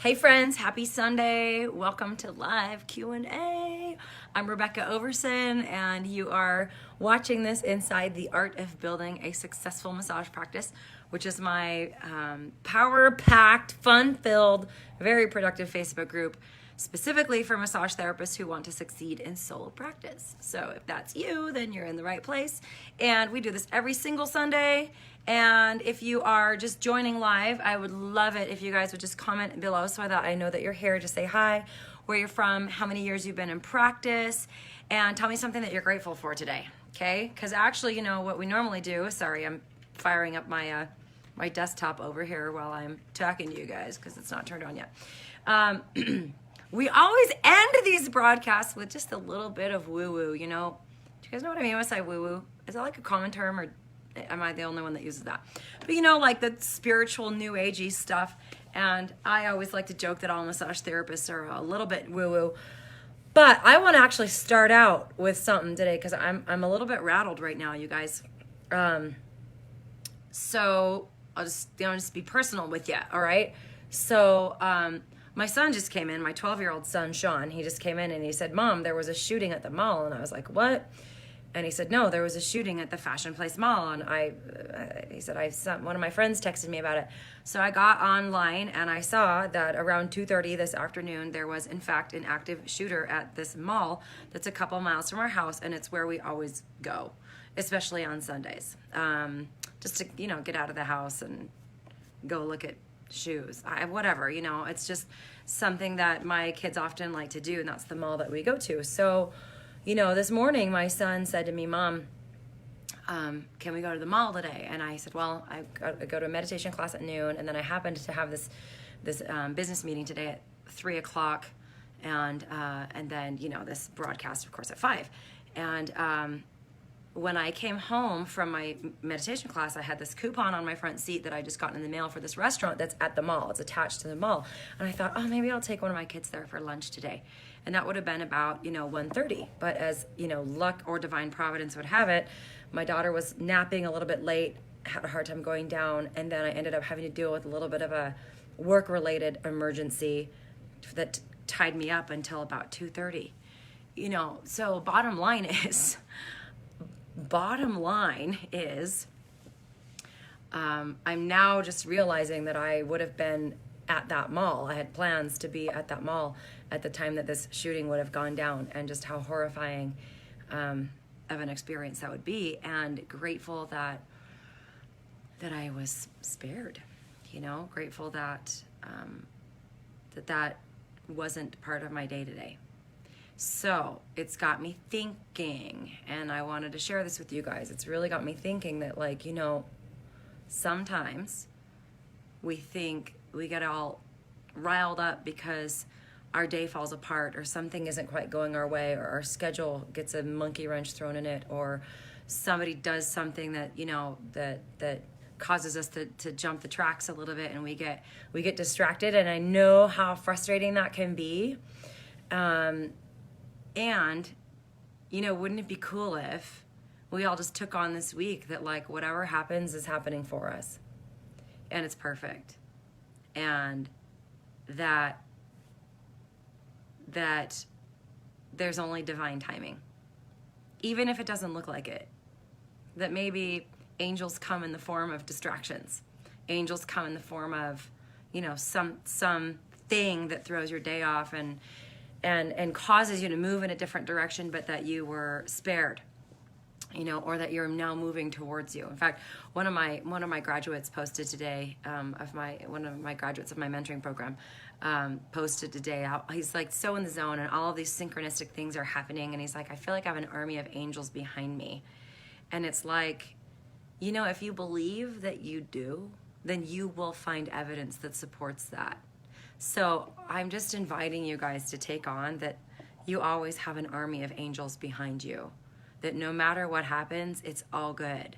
Hey friends, happy Sunday. Welcome to live Q&A. I'm Rebecca Overson and you are watching this inside the Art of Building a Successful Massage Practice, which is my power-packed, fun-filled, very productive Facebook group specifically for massage therapists who want to succeed in solo practice. So if that's you, then you're in the right place. And we do this every single Sunday. And if you are just joining live, I would love it if you guys would just comment below so that I know that you're here. Just say hi, where you're from, how many years you've been in practice, and tell me something that you're grateful for today, okay? Because actually, you know, what we normally do, sorry, I'm firing up my my desktop over here while I'm talking to you guys because it's not turned on yet. We always end these broadcasts with just a little bit of woo-woo, you know? Do you guys know what I mean when I say woo-woo? Is that like a common term, or am I the only one that uses that? But you know, like the spiritual new agey stuff. And I always like to joke that all massage therapists are a little bit woo-woo. But I want to actually start out with something today because I'm a little bit rattled right now, you guys. So I'll just be personal with you, all right? So my son just came in, my 12-year-old son, Sean. He just came in and he said, "Mom, there was a shooting at the mall." And I was like, "What?" And he said, "No, there was a shooting at the Fashion Place Mall." And he said, one of my friends texted me about it. So I got online and I saw that around 2:30 this afternoon, there was in fact an active shooter at this mall that's a couple miles from our house, and it's where we always go, especially on Sundays, just to, you know, get out of the house and go look at shoes, whatever, you know, it's just something that my kids often like to do, and that's the mall that we go to. So, you know, this morning my son said to me, "Mom, can we go to the mall today?" And I said, "Well, I go to a meditation class at noon, and then I happened to have this business meeting today at 3 o'clock, and then, you know, this broadcast, of course, at 5. And when I came home from my meditation class, I had this coupon on my front seat that I just gotten in the mail for this restaurant that's at the mall. It's attached to the mall. And I thought, oh, maybe I'll take one of my kids there for lunch today. And that would have been about, you know, 1:30. But as, you know, luck or divine providence would have it, my daughter was napping a little bit late, had a hard time going down, and then I ended up having to deal with a little bit of a work-related emergency that tied me up until about 2:30. You know, so bottom line is, I'm now just realizing that I would have been at that mall. I had plans to be at that mall at the time that this shooting would have gone down, and just how horrifying of an experience that would be, and grateful that I was spared, you know, grateful that that wasn't part of my day today. So it's got me thinking, and I wanted to share this with you guys. It's really got me thinking that, like, you know, sometimes we think we get all riled up because our day falls apart, or something isn't quite going our way, or our schedule gets a monkey wrench thrown in it, or somebody does something that, you know, that causes us to jump the tracks a little bit, and we get distracted. And I know how frustrating that can be. And, you know, wouldn't it be cool if we all just took on this week that, like, whatever happens is happening for us, and it's perfect, and that there's only divine timing, even if it doesn't look like it, that maybe angels come in the form of distractions. Angels come in the form of, you know, some thing that throws your day off and causes you to move in a different direction, but that you were spared, you know, or that you're now moving towards you. In fact, one of my graduates posted today, one of my graduates of my mentoring program, posted today out. He's like so in the zone, and all of these synchronistic things are happening, and he's like, "I feel like I have an army of angels behind me." And it's like, you know, if you believe that you do, then you will find evidence that supports that. So I'm just inviting you guys to take on that you always have an army of angels behind you, that no matter what happens, it's all good.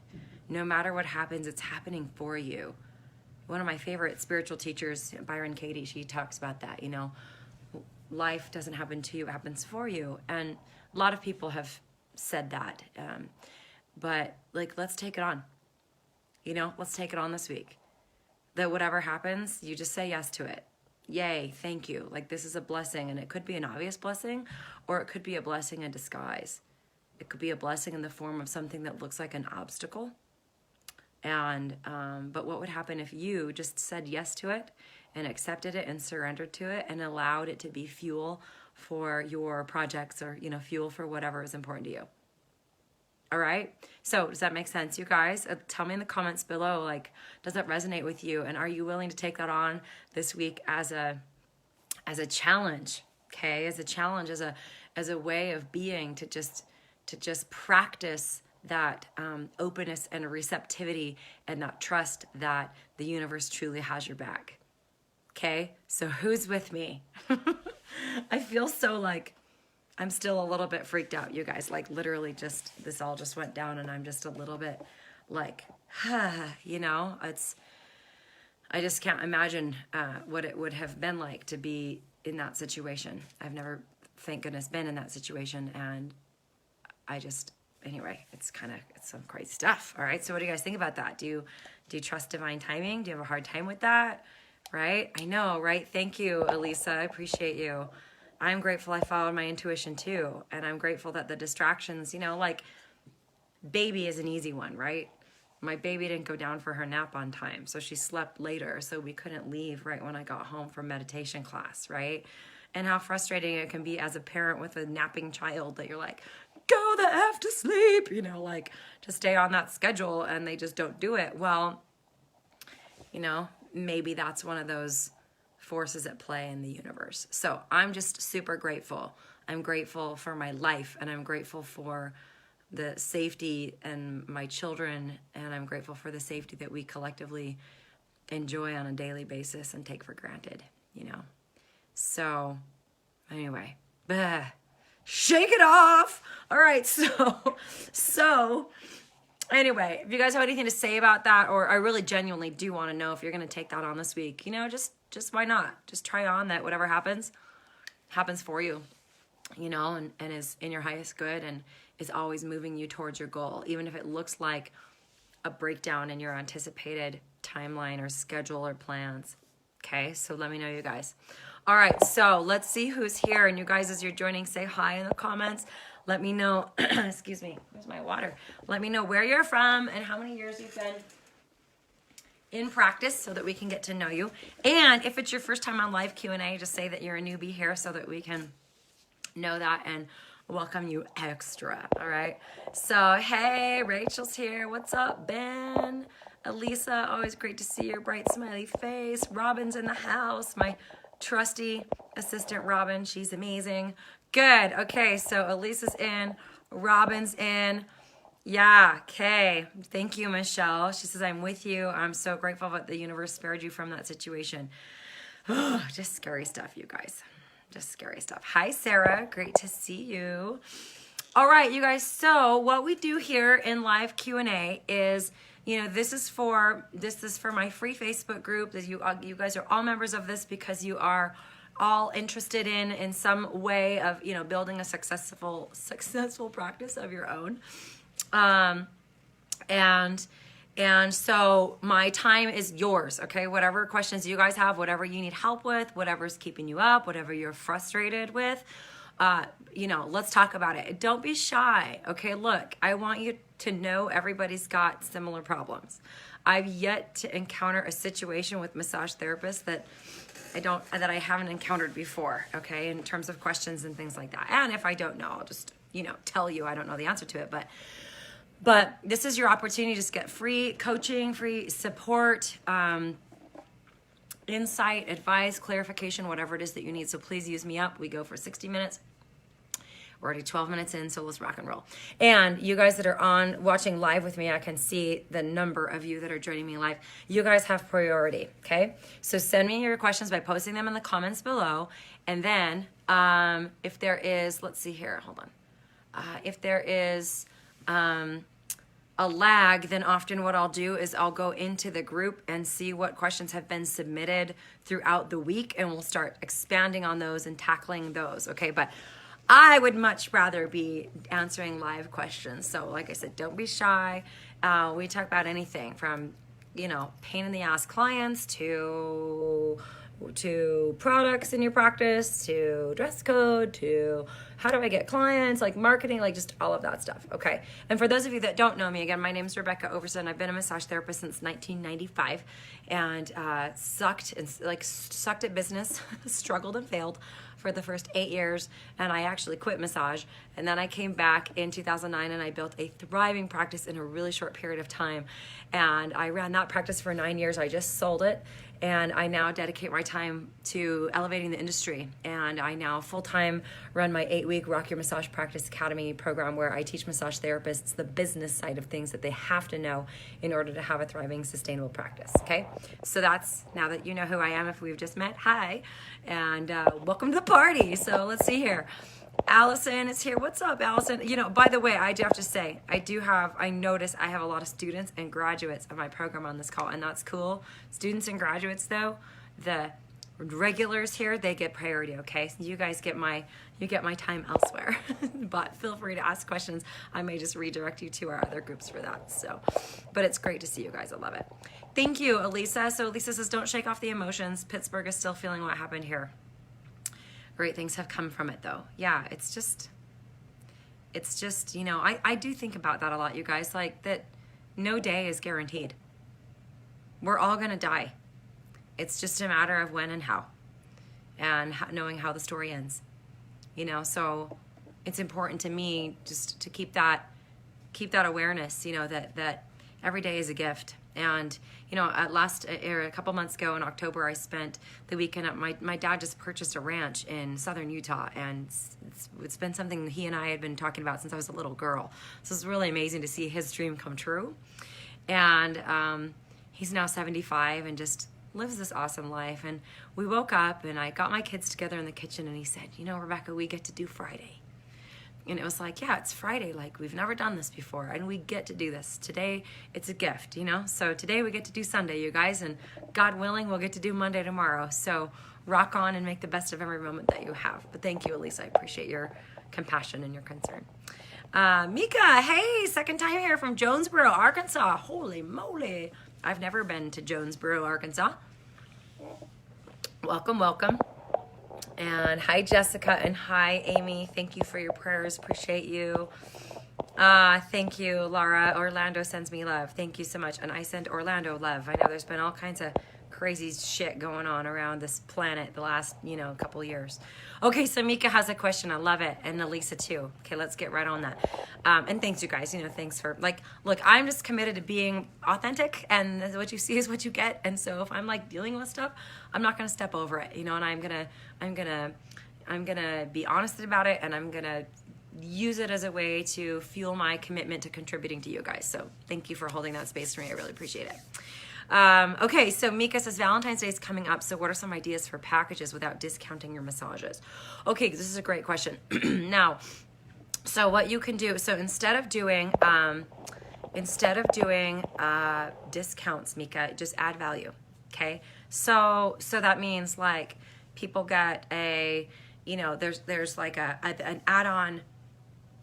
No matter what happens, it's happening for you. One of my favorite spiritual teachers, Byron Katie, she talks about that, you know, life doesn't happen to you, it happens for you. And a lot of people have said that, but like, let's take it on, you know, let's take it on this week. That whatever happens, you just say yes to it. Yay, thank you. Like, this is a blessing, and it could be an obvious blessing, or it could be a blessing in disguise. It could be a blessing in the form of something that looks like an obstacle. And but what would happen if you just said yes to it and accepted it and surrendered to it and allowed it to be fuel for your projects, or, you know, fuel for whatever is important to you? All right. So does that make sense, you guys? Tell me in the comments below, like, does that resonate with you? And are you willing to take that on this week as a challenge? Okay, as a challenge, as a way of being, to just practice that openness and receptivity and that trust that the universe truly has your back. Okay, so who's with me? I feel so like I'm still a little bit freaked out, you guys. Like, literally, just this all just went down, and I'm just a little bit like, you know, I just can't imagine what it would have been like to be in that situation. I've never, thank goodness, been in that situation, and anyway, it's some crazy stuff. All right, so what do you guys think about that? Do you trust divine timing? Do you have a hard time with that? Right? I know, right? Thank you, Elisa. I appreciate you. I'm grateful I followed my intuition too. And I'm grateful that the distractions, you know, like, baby is an easy one, right? My baby didn't go down for her nap on time, so she slept later, so we couldn't leave right when I got home from meditation class, right? And how frustrating it can be as a parent with a napping child, that you're like, go the F to sleep, you know, like, to stay on that schedule, and they just don't do it. Well, you know, maybe that's one of those forces at play in the universe. So I'm just super grateful. I'm grateful for my life, and I'm grateful for the safety and my children, and I'm grateful for the safety that we collectively enjoy on a daily basis and take for granted, you know. So anyway, shake it off. All right, so anyway, if you guys have anything to say about that, or I really genuinely do want to know if you're going to take that on this week, you know, just why not? Just try on that whatever happens for you, you know, and is in your highest good and is always moving you towards your goal, even if it looks like a breakdown in your anticipated timeline or schedule or plans. Okay, so let me know, you guys. All right, so let's see who's here. And you guys, as you're joining, say hi in the comments. Let me know, excuse me, where's my water? Let me know where you're from and how many years you've been in practice, so that we can get to know you. And if it's your first time on live Q&A, just say that you're a newbie here so that we can know that and welcome you extra. All right. So, hey, Rachel's here. What's up, Ben? Elisa, always great to see your bright smiley face. Robin's in the house. My trusty assistant, Robin. She's amazing. Good. Okay. So Elisa's in. Robin's in. Yeah, okay. Thank you, Michelle. She says, I'm with you. I'm so grateful that the universe spared you from that situation. Just scary stuff, you guys. Just scary stuff. Hi, Sarah. Great to see you. All right, you guys. So what we do here in live Q&A is, you know, this is for my free Facebook group. That you guys are all members of this because you are all interested in some way of, you know, building a successful practice of your own. And so my time is yours, okay? Whatever questions you guys have, whatever you need help with, whatever's keeping you up, whatever you're frustrated with, you know, let's talk about it. Don't be shy, okay? Look, I want you to know everybody's got similar problems. I've yet to encounter a situation with massage therapists that I haven't encountered before, okay? In terms of questions and things like that. And if I don't know, I'll just, you know, tell you I don't know the answer to it, but this is your opportunity to just get free coaching, free support, insight, advice, clarification, whatever it is that you need. So please use me up. We go for 60 minutes. We're already 12 minutes in, so let's rock and roll. And you guys that are watching live with me, I can see the number of you that are joining me live. You guys have priority, okay? So send me your questions by posting them in the comments below. And then if there is, let's see here, hold on. If there is a lag, then often what I'll do is I'll go into the group and see what questions have been submitted throughout the week, and we'll start expanding on those and tackling those, okay? But I would much rather be answering live questions. So like I said, don't be shy. We talk about anything from, you know, pain in the ass clients to to products in your practice, to dress code, to how do I get clients, like marketing, like just all of that stuff. Okay. And for those of you that don't know me, again, my name is Rebecca Overson. I've been a massage therapist since 1995 and sucked at business, struggled and failed for the first 8 years, and I actually quit massage. And then I came back in 2009 and I built a thriving practice in a really short period of time. And I ran that practice for 9 years. I just sold it. And I now dedicate my time to elevating the industry. And I now full-time run my 8-week Rock Your Massage Practice Academy program where I teach massage therapists the business side of things that they have to know in order to have a thriving, sustainable practice, okay? So that's, now that you know who I am, if we've just met, hi, and welcome to the party. So let's see here. Allison is here. What's up, Allison? You know, by the way, I do have to say, I notice I have a lot of students and graduates of my program on this call, and that's cool. Students and graduates, though, the regulars here, they get priority, okay? So you guys get my time elsewhere. But feel free to ask questions. I may just redirect you to our other groups for that. So, but it's great to see you guys. I love it. Thank you, Elisa. So Elisa says, don't shake off the emotions. Pittsburgh is still feeling what happened here. Great things have come from it, though. Yeah, it's just, you know, I do think about that a lot, you guys, like that no day is guaranteed. We're all going to die. It's just a matter of when and how, and knowing how the story ends, you know. So it's important to me just to keep that awareness, you know, that every day is a gift. And, you know, a couple months ago in October, I spent the weekend at my dad just purchased a ranch in southern Utah, and it's been something he and I had been talking about since I was a little girl. So it's really amazing to see his dream come true. And he's now 75 and just lives this awesome life. And we woke up and I got my kids together in the kitchen and he said, you know, Rebecca, we get to do Friday. And it was like, yeah, it's Friday. Like, we've never done this before, and we get to do this. Today, it's a gift, you know? So today we get to do Sunday, you guys, and God willing, we'll get to do Monday tomorrow. So rock on and make the best of every moment that you have. But thank you, Elisa. I appreciate your compassion and your concern. Mica, hey, second time here from Jonesboro, Arkansas. Holy moly. I've never been to Jonesboro, Arkansas. Welcome, welcome. And hi, Jessica, and hi, Amy. Thank you for your prayers. Appreciate you. Thank you, Laura. Orlando sends me love. Thank you so much. And I send Orlando love. I know there's been all kinds of crazy shit going on around this planet the last, you know, couple years. Okay, so Mica has a question. I love it. And Elisa too. Okay, let's get right on that. And thanks, you guys. You know, thanks for, like, look, I'm just committed to being authentic, and what you see is what you get. And so if I'm like dealing with stuff, I'm not going to step over it, you know, and I'm going to be honest about it, and I'm going to use it as a way to fuel my commitment to contributing to you guys. So thank you for holding that space for me. I really appreciate it. Okay, so Mica says Valentine's Day is coming up, so what are some ideas for packages without discounting your massages? Okay, this is a great question. Now, so what you can do, so instead of doing discounts, Mica, just add value. Okay, so that means like people get a, you know, there's like an add-on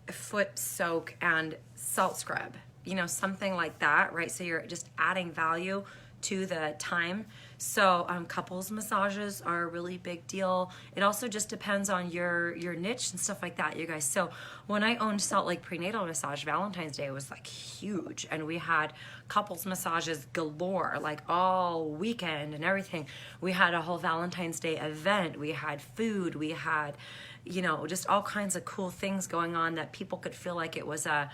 foot soak and salt scrub, you know, something like that, right? So you're just adding value to the time. So couples massages are a really big deal. It also just depends on your niche and stuff like that, you guys. So when I owned Salt Lake Prenatal Massage, Valentine's Day was like huge, and we had couples massages galore, like all weekend and everything. We had a whole Valentine's Day event. We had food. We had, you know, just all kinds of cool things going on that people could feel like it was an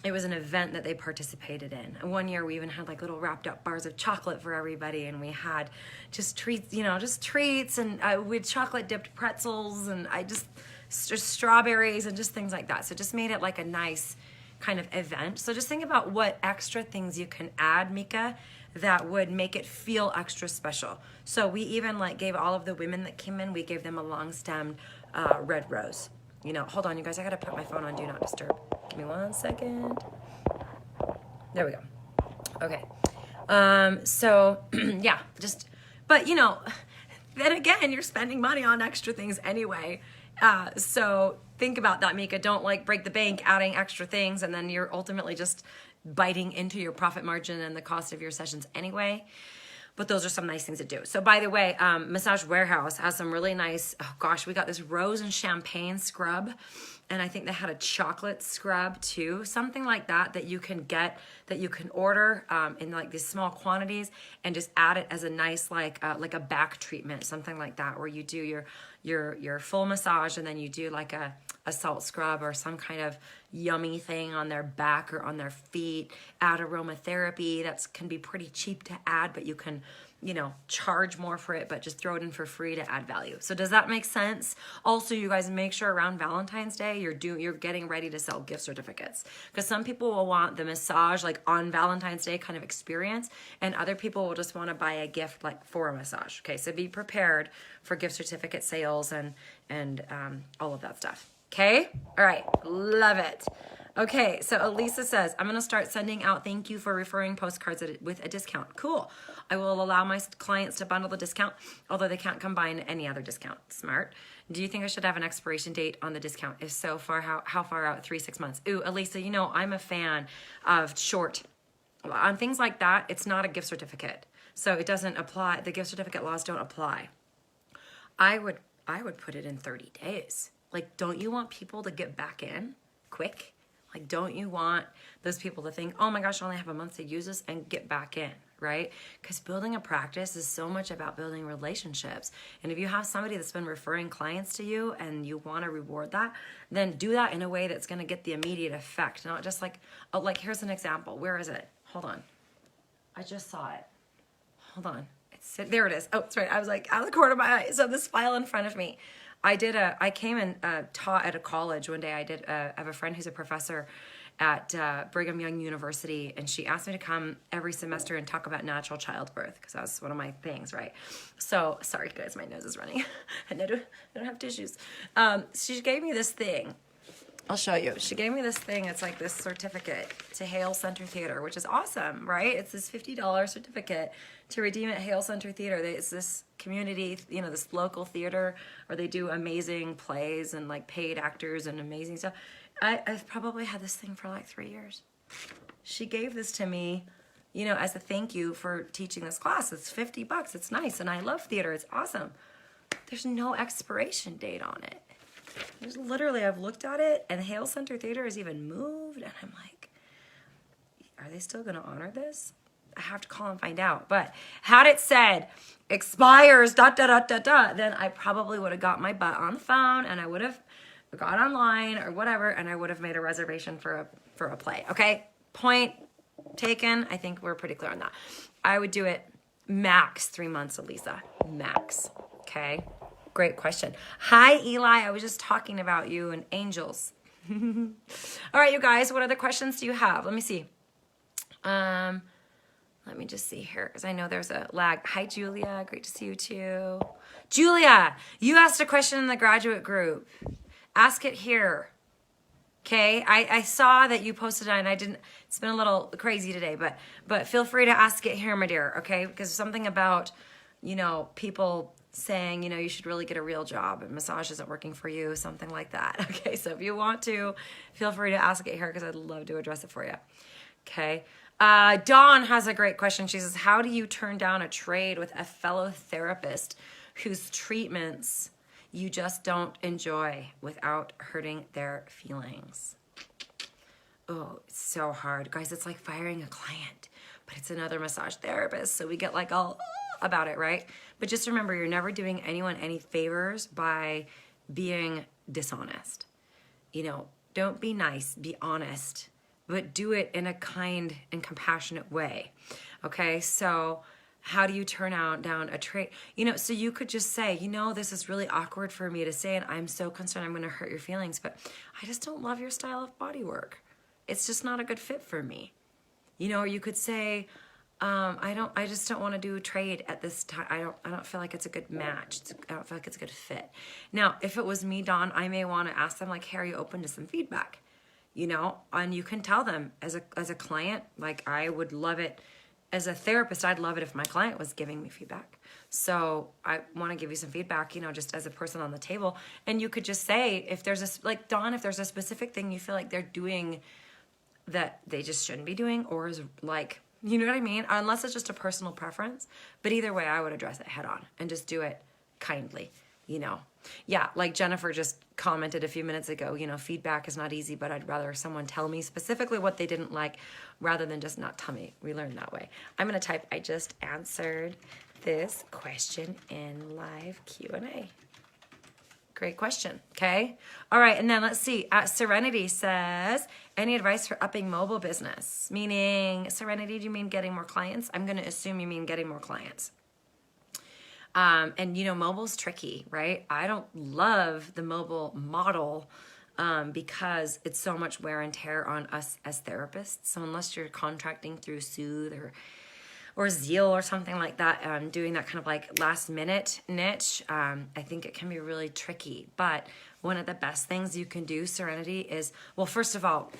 event that they participated in. And one year we even had like little wrapped up bars of chocolate for everybody, and we had just treats, you know, just treats, and we had chocolate dipped pretzels, and just strawberries and just things like that. So it just made it like a nice kind of event. So just think about what extra things you can add, Mica, that would make it feel extra special. So we even like gave all of the women that came in, we gave them a long stemmed red rose. You know, hold on, you guys, I gotta put my phone on Do Not Disturb. Give me 1 second. There we go. Okay. So, yeah, just, but you know, then again, you're spending money on extra things anyway. So think about that, Mica. Don't like break the bank adding extra things, and then you're ultimately just biting into your profit margin and the cost of your sessions anyway. But those are some nice things to do. So by the way, Massage Warehouse has some really nice, oh gosh, we got this rose and champagne scrub. And I think they had a chocolate scrub too, something like that that you can get, that you can order in like these small quantities and just add it as a nice like a back treatment, something like that, where you do your full massage and then you do like a salt scrub or some kind of yummy thing on their back or on their feet. Add aromatherapy. That can be pretty cheap to add, but you can, charge more for it, but just throw it in for free to add value. So does that make sense? Also, you guys make sure around Valentine's Day, you're getting ready to sell gift certificates, because some people will want the massage like on Valentine's Day kind of experience, and other people will just want to buy a gift like for a massage. Okay, so be prepared for gift certificate sales and all of that stuff. Okay, all right, love it. Okay, so Elisa says, I'm going to start sending out thank you for referring postcards with a discount. Cool. I will allow my clients to bundle the discount, although they can't combine any other discount. Smart. Do you think I should have an expiration date on the discount? If so, how far out? 3-6 months. Ooh, Elisa, I'm a fan of short. On things like that, it's not a gift certificate. So it doesn't apply. The gift certificate laws don't apply. I would put it in 30 days. Like, don't you want people to get back in quick? Like, don't you want those people to think, oh my gosh, I only have a month to use this, and get back in, right? Because building a practice is so much about building relationships. And if you have somebody that's been referring clients to you and you want to reward that, then do that in a way that's going to get the immediate effect. Not just like, oh, like here's an example. Where is it? Hold on. I just saw it. Hold on. There it is. Oh, it's right. I was like out of the corner of my eye. So this file in front of me. I came and taught at a college one day. I have a friend who's a professor at Brigham Young University, and she asked me to come every semester and talk about natural childbirth, because that was one of my things, right? So, sorry guys, my nose is running. I don't have tissues. She gave me this thing. I'll show you. She gave me this thing. It's like this certificate to Hale Center Theater, which is awesome, right? It's this $50 certificate to redeem at Hale Center Theater. It's this community, this local theater, where they do amazing plays and like paid actors and amazing stuff. I've probably had this thing for like 3 years. She gave this to me, as a thank you for teaching this class. It's $50. It's nice. And I love theater. It's awesome. There's no expiration date on it. There's literally, I've looked at it, and Hale Center Theater has even moved, and I'm like, are they still going to honor this? I have to call and find out. But had it said expires, then I probably would have got my butt on the phone, and I would have got online or whatever, and I would have made a reservation for a play. Okay, point taken. I think we're pretty clear on that. I would do it max 3 months, Elisa. Max. Okay. Great question. Hi, Eli. I was just talking about you and angels. All right, you guys, what other questions do you have? Let me see. Let me just see here, because I know there's a lag. Hi, Julia. Great to see you too. Julia, you asked a question in the graduate group. Ask it here. Okay, I saw that you posted it, and I didn't. It's been a little crazy today, but feel free to ask it here, my dear. Okay, because something about people saying, you should really get a real job and massage isn't working for you, something like that. Okay, so if you want to, feel free to ask it here, because I'd love to address it for you. Okay. Dawn has a great question. She says, how do you turn down a trade with a fellow therapist whose treatments you just don't enjoy without hurting their feelings? Oh, it's so hard. Guys, it's like firing a client, but it's another massage therapist, so we get like all about it, right? But just remember, you're never doing anyone any favors by being dishonest. Don't be nice, be honest, but do it in a kind and compassionate way. Okay, so how do you turn down a trade? So you could just say, this is really awkward for me to say, and I'm so concerned I'm going to hurt your feelings, but I just don't love your style of body work. It's just not a good fit for me. Or you could say, I just don't want to do a trade at this time. I don't feel like it's a good match. I don't feel like it's a good fit. Now, if it was me, Dawn, I may want to ask them like, hey, are you open to some feedback? And you can tell them as a client, like, I would love it. As a therapist, I'd love it if my client was giving me feedback. So I want to give you some feedback, just as a person on the table. And you could just say, if there's Dawn, if there's a specific thing you feel like they're doing that they just shouldn't be doing, or is like You know what I mean? Unless it's just a personal preference. But either way, I would address it head on and just do it kindly, you know. Yeah, like Jennifer just commented a few minutes ago, you know, feedback is not easy, but I'd rather someone tell me specifically what they didn't like rather than just not tell me. We learn that way. I'm going to type, I just answered this question in live Q&A. Great question. Okay. All right. And then let's see. Serenity says, any advice for upping mobile business? Meaning, Serenity, do you mean getting more clients? I'm going to assume you mean getting more clients. And you know, mobile's tricky, right? I don't love the mobile model because it's so much wear and tear on us as therapists. So unless you're contracting through Soothe or Zeal or something like that, doing that kind of like last minute niche, I think it can be really tricky. But one of the best things you can do, Serenity, is, well, first of all,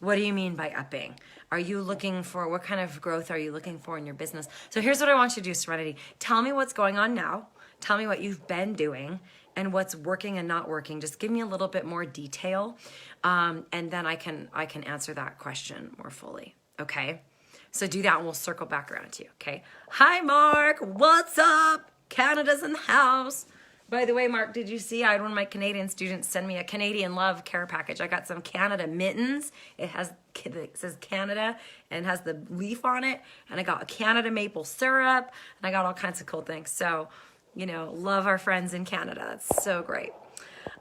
what do you mean by upping? Are you looking for, what kind of growth are you looking for in your business? So here's what I want you to do, Serenity. Tell me what's going on now. Tell me what you've been doing and what's working and not working. Just give me a little bit more detail, and then I can answer that question more fully, okay? So do that and we'll circle back around to you, okay? Hi, Mark. What's up? Canada's in the house. By the way, Mark, did you see I had one of my Canadian students send me a Canadian Love care package. I got some Canada mittens. It says Canada and has the leaf on it. And I got a Canada maple syrup. And I got all kinds of cool things. So, you know, love our friends in Canada. That's so great.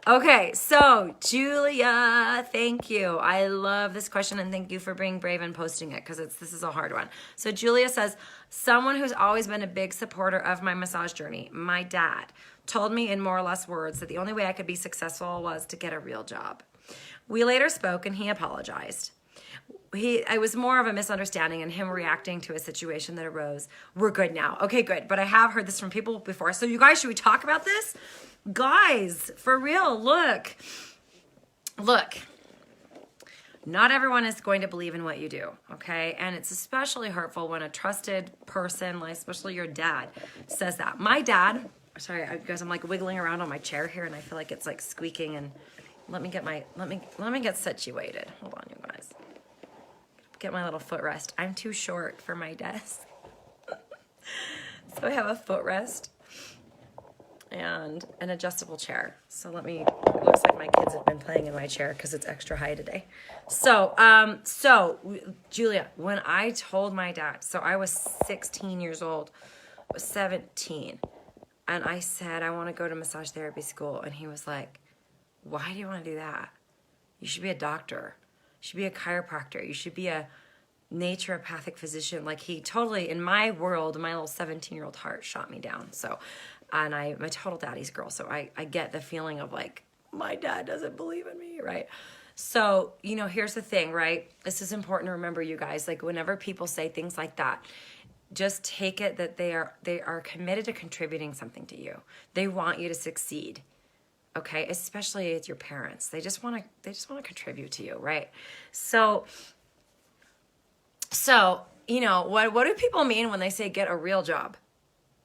Okay, so Julia, thank you. I love this question and thank you for being brave and posting it because this is a hard one. So Julia says, someone who's always been a big supporter of my massage journey, my dad, told me in more or less words that the only way I could be successful was to get a real job. We later spoke and he apologized. It was more of a misunderstanding and him reacting to a situation that arose. We're good now. Okay, good. But I have heard this from people before. So you guys, should we talk about this? Guys, for real, look. Not everyone is going to believe in what you do, okay? And it's especially hurtful when a trusted person, like especially your dad, says that. My dad, sorry, guys, I'm like wiggling around on my chair here and I feel like it's like squeaking and let me get situated. Hold on, you guys. Get my little footrest. I'm too short for my desk. So I have a footrest and an adjustable chair. So it looks like my kids have been playing in my chair because it's extra high today. So Julia, when I told my dad, so I was 16 years old, I was 17, and I said, I want to go to massage therapy school. And he was like, why do you want to do that? You should be a doctor. You should be a chiropractor. You should be a naturopathic physician. Like he totally, in my world, my little 17-year-old heart shot me down. So, and I'm a total daddy's girl. So I get the feeling of like, my dad doesn't believe in me, right? So, you know, here's the thing, right? This is important to remember, you guys. Like whenever people say things like that, just take it that they are committed to contributing something to you. They want you to succeed. Okay, especially with your parents. They just want to contribute to you, right? So you know, what do people mean when they say get a real job?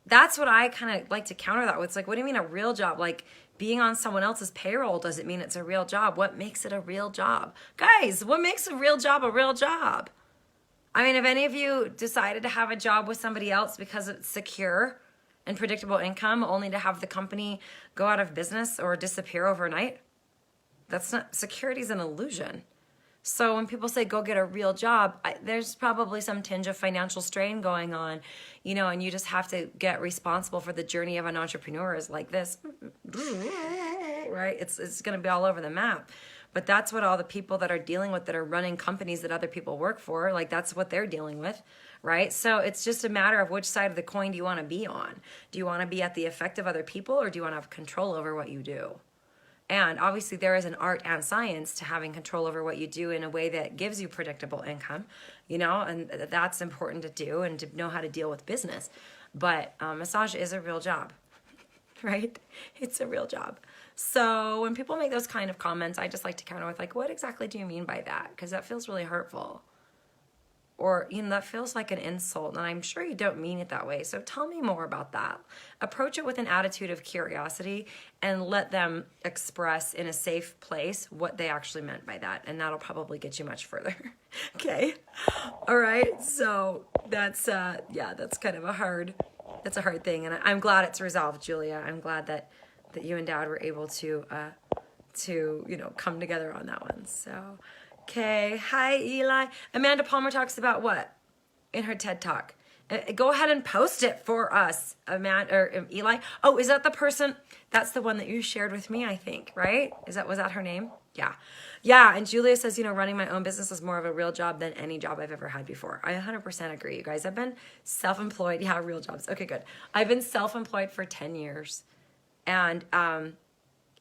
That's what I kind of like to counter that with. It's like, what do you mean a real job? Like being on someone else's payroll doesn't mean it's a real job. What makes it a real job? Guys, what makes a real job a real job? I mean, have any of you decided to have a job with somebody else because it's secure and predictable income only to have the company go out of business or disappear overnight? That's not, security's an illusion. So when people say go get a real job, there's probably some tinge of financial strain going on, you know, and you just have to get responsible for the journey of an entrepreneur is like this, right? It's going to be all over the map. But that's what all the people that are dealing with that are running companies that other people work for, like that's what they're dealing with, right? So it's just a matter of which side of the coin do you want to be on? Do you want to be at the effect of other people or do you want to have control over what you do? And obviously there is an art and science to having control over what you do in a way that gives you predictable income, you know, and that's important to do and to know how to deal with business. But massage is a real job, right? It's a real job. So when people make those kind of comments, I just like to counter with like, what exactly do you mean by that? Because that feels really hurtful. or, that feels like an insult, and I'm sure you don't mean it that way. So tell me more about that. Approach it with an attitude of curiosity and let them express in a safe place what they actually meant by that, and that'll probably get you much further. Okay. All right. So that's kind of a hard thing, and I'm glad it's resolved, Julia. I'm glad that you and Dad were able to come together on that one. So, okay. Hi, Eli. Amanda Palmer talks about what in her TED Talk? Go ahead and post it for us, Amanda or Eli. Oh, is that the person? That's the one that you shared with me, I think, right? Was that her name? Yeah. Yeah, and Julia says, running my own business is more of a real job than any job I've ever had before. I 100% agree, you guys. I've been self-employed. Yeah, real jobs. Okay, good. I've been self-employed for 10 years. And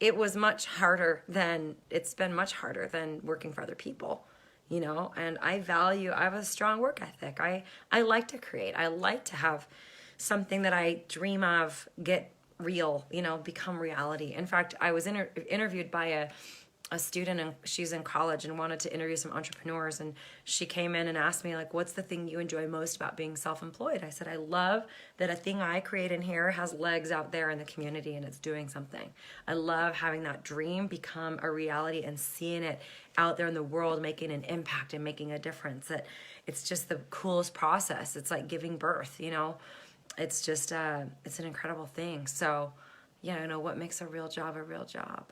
it was much harder than working for other people, and I have a strong work ethic. I like to create. I like to have something that I dream of get real, become reality. In fact, I was interviewed by a student, and she's in college and wanted to interview some entrepreneurs, and she came in and asked me, like, what's the thing you enjoy most about being self-employed? I said, I love that a thing I create in here has legs out there in the community and it's doing something. I love having that dream become a reality and seeing it out there in the world making an impact and making a difference. That it's just the coolest process. It's like giving birth, it's just it's an incredible thing. So what makes a real job a real job?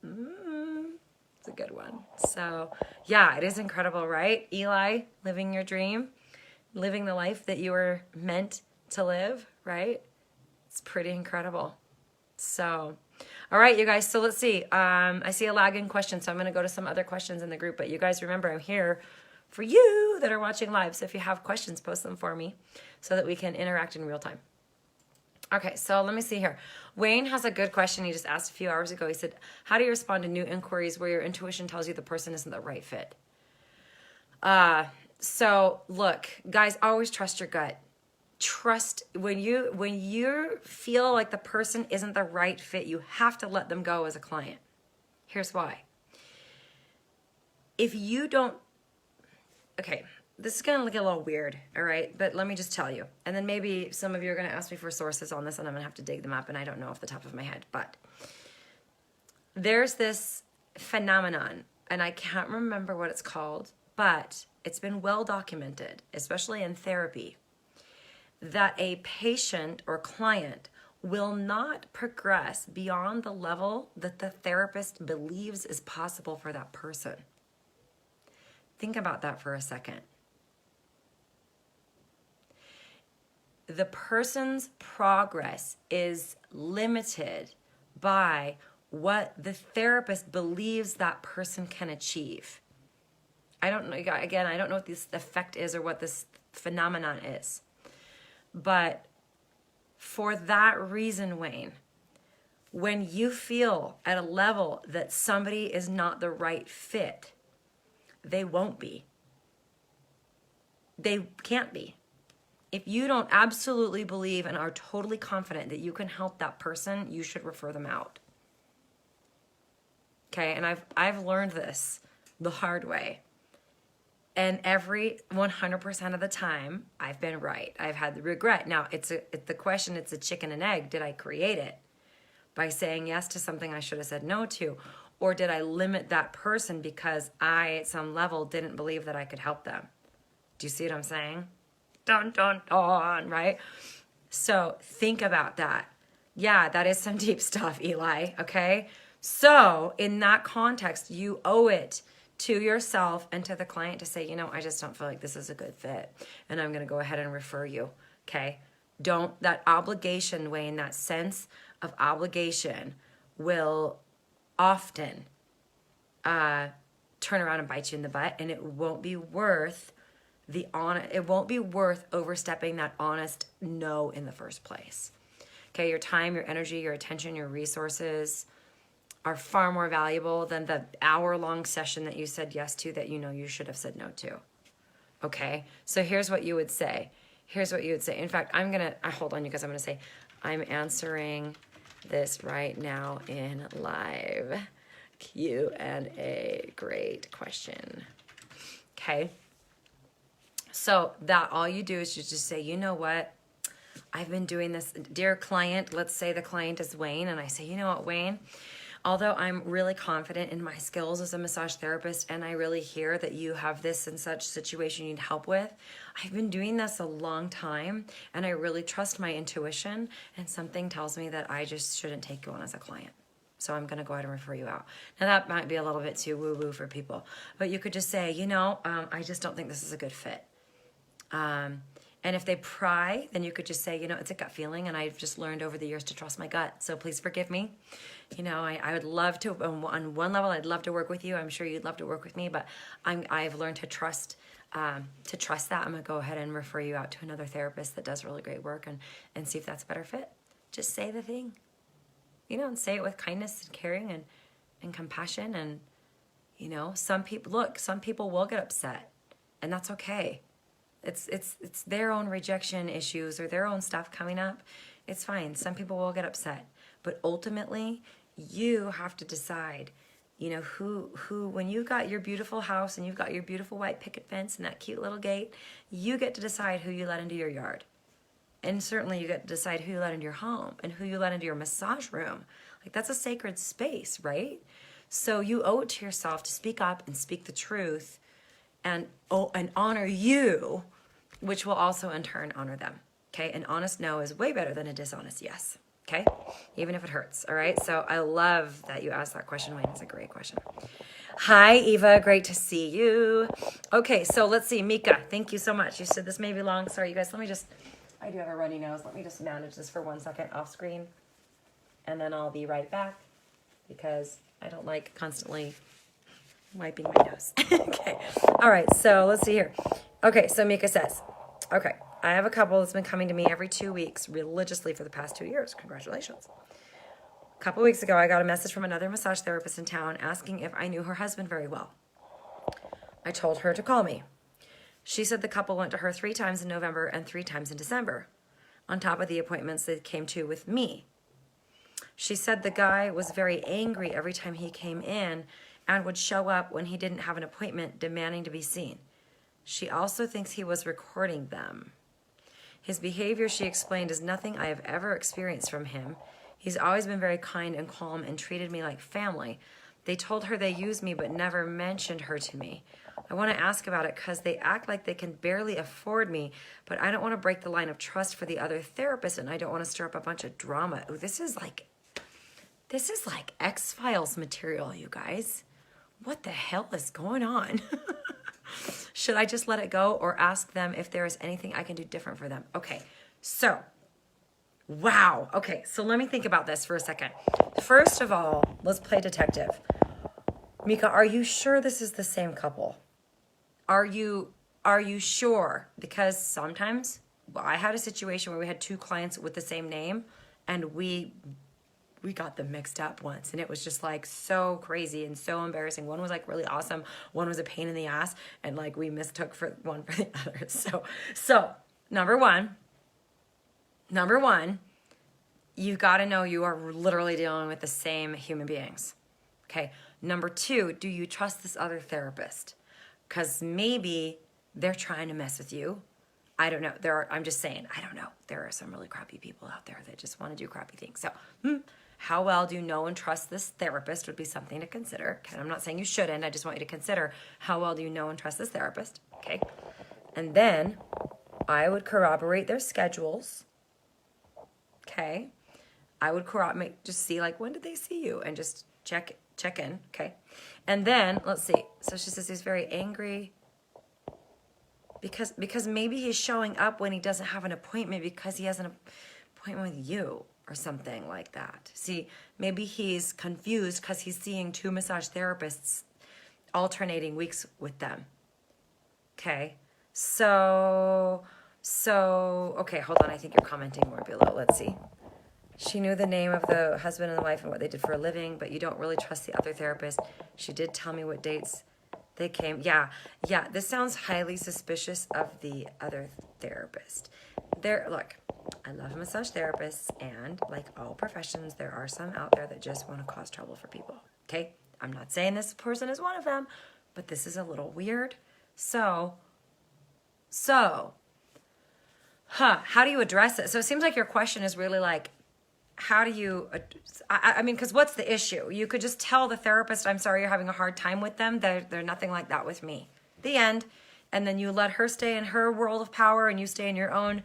It's a good one. So yeah, it is incredible, right? Eli, living your dream, living the life that you were meant to live, right? It's pretty incredible. So, all right, you guys. So let's see. I see a lagging question, so I'm going to go to some other questions in the group. But you guys remember, I'm here for you that are watching live. So if you have questions, post them for me so that we can interact in real time. Okay, so let me see here. Wayne has a good question he just asked a few hours ago. He said, how do you respond to new inquiries where your intuition tells you the person isn't the right fit? So look, guys, always trust your gut. Trust when you feel like the person isn't the right fit, you have to let them go as a client. Here's why. If you don't, okay, this is going to get a little weird, all right? But let me just tell you. And then maybe some of you are going to ask me for sources on this, and I'm going to have to dig them up, and I don't know off the top of my head. But there's this phenomenon, and I can't remember what it's called, but it's been well documented, especially in therapy, that a patient or client will not progress beyond the level that the therapist believes is possible for that person. Think about that for a second. The person's progress is limited by what the therapist believes that person can achieve. I don't know, again, I don't know what this effect is or what this phenomenon is. But for that reason, Wayne, when you feel at a level that somebody is not the right fit, they won't be. They can't be. If you don't absolutely believe and are totally confident that you can help that person, you should refer them out. Okay, and I've learned this the hard way. And every 100% of the time, I've been right. I've had the regret. Now, it's the question, it's a chicken and egg. Did I create it by saying yes to something I should have said no to? Or did I limit that person because I, at some level, didn't believe that I could help them? Do you see what I'm saying? Dun, dun, dun, right? So think about that. Yeah, that is some deep stuff, Eli, okay? So in that context, you owe it to yourself and to the client to say, I just don't feel like this is a good fit, and I'm going to go ahead and refer you, okay? That obligation, Wayne, that sense of obligation will often turn around and bite you in the butt, and it won't be worth overstepping that honest no in the first place. Okay, your time, your energy, your attention, your resources are far more valuable than the hour-long session that you said yes to that you should have said no to. Okay, so here's what you would say. In fact, hold on, you guys, I'm going to say, I'm answering this right now in live Q&A. Great question. Okay. So that all you do is you just say, you know what? I've been doing this, dear client. Let's say the client is Wayne, and I say, you know what, Wayne? Although I'm really confident in my skills as a massage therapist, and I really hear that you have this and such situation you need help with, I've been doing this a long time, and I really trust my intuition, and something tells me that I just shouldn't take you on as a client. So I'm going to go ahead and refer you out. Now that might be a little bit too woo-woo for people, but you could just say, I just don't think this is a good fit. And if they pry, then you could just say, it's a gut feeling, and I've just learned over the years to trust my gut. So please forgive me. I would love to, on one level, I'd love to work with you. I'm sure you'd love to work with me, but I've learned to trust that. I'm going to go ahead and refer you out to another therapist that does really great work and see if that's a better fit. Just say the thing, and say it with kindness and caring and compassion. And, some people will get upset, and that's okay. It's their own rejection issues or their own stuff coming up. It's fine. Some people will get upset, but ultimately you have to decide, who when you got your beautiful house and you've got your beautiful white picket fence and that cute little gate, you get to decide who you let into your yard. And certainly you get to decide who you let into your home and who you let into your massage room. Like, that's a sacred space, right? So you owe it to yourself to speak up and speak the truth and honor you, which will also in turn honor them. Okay, an honest no is way better than a dishonest yes. Okay, even if it hurts. All right, so I love that you asked that question, Wayne. It's a great question. Hi, Eva, great to see you. Okay, so let's see, Mica, thank you so much. You said this may be long. Sorry, you guys, I do have a runny nose. Let me just manage this for 1 second off screen, and then I'll be right back because I don't like constantly wiping my nose. Okay. All right. So let's see here. Okay. So Mica says, okay, I have a couple that's been coming to me every 2 weeks religiously for the past 2 years. Congratulations. A couple weeks ago, I got a message from another massage therapist in town asking if I knew her husband very well. I told her to call me. She said the couple went to her 3 times in November and 3 times in December, on top of the appointments they came to with me. She said the guy was very angry every time he came in and would show up when he didn't have an appointment, demanding to be seen. She also thinks he was recording them. His behavior, she explained, is nothing I have ever experienced from him. He's always been very kind and calm and treated me like family. They told her they used me but never mentioned her to me. I want to ask about it because they act like they can barely afford me, but I don't want to break the line of trust for the other therapist, and I don't want to stir up a bunch of drama. Ooh, this is like X-Files material, you guys. What the hell is going on? Should I just let it go or ask them if there is anything I can do different for them? Okay, so, wow. Okay, so let me think about this for a second. First of all, let's play detective. Mica, are you sure this is the same couple? Are you sure? Because sometimes, I had a situation where we had 2 clients with the same name, and we got them mixed up once, and it was just like so crazy and so embarrassing. One was like really awesome, one was a pain in the ass, and like we mistook for one for the other. So number one, you got to know you are literally dealing with the same human beings. Okay. Number 2, do you trust this other therapist? Because maybe they're trying to mess with you. I don't know. I'm just saying, I don't know. There are some really crappy people out there that just want to do crappy things. So, how well do you know and trust this therapist would be something to consider. Okay, I'm not saying you shouldn't. I just want you to consider how well do you know and trust this therapist. Okay. And then I would corroborate their schedules. Okay. I would corroborate, just see like, when did they see you? And just check in. Okay. And then let's see. So she says he's very angry because maybe he's showing up when he doesn't have an appointment because he has an appointment with you or something like that. See, maybe he's confused because he's seeing 2 massage therapists alternating weeks with them. Okay. So, okay, hold on. I think you're commenting more below. Let's see. She knew the name of the husband and the wife and what they did for a living, but you don't really trust the other therapist. She did tell me what dates they came. Yeah, this sounds highly suspicious of the other therapist. Look, I love massage therapists, and like all professions, there are some out there that just want to cause trouble for people. Okay? I'm not saying this person is one of them, but this is a little weird. So So, how do you address it? So it seems like your question is really like, how do you, I mean, because what's the issue? You could just tell the therapist, I'm sorry you're having a hard time with them. They're nothing like that with me. The end. And then you let her stay in her world of power and you stay in your own,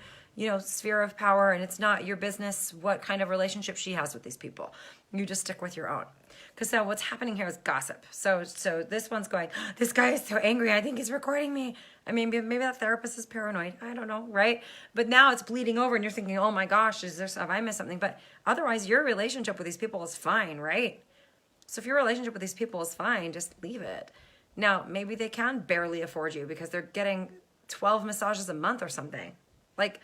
sphere of power. And it's not your business what kind of relationship she has with these people. You just stick with your own. Because so what's happening here is gossip. So this one's going, this guy is so angry. I think he's recording me. I mean, maybe that therapist is paranoid. I don't know, right? But now it's bleeding over and you're thinking, oh my gosh, have I missed something? But otherwise, your relationship with these people is fine, right? So if your relationship with these people is fine, just leave it. Now, maybe they can barely afford you because they're getting 12 massages a month or something. Like,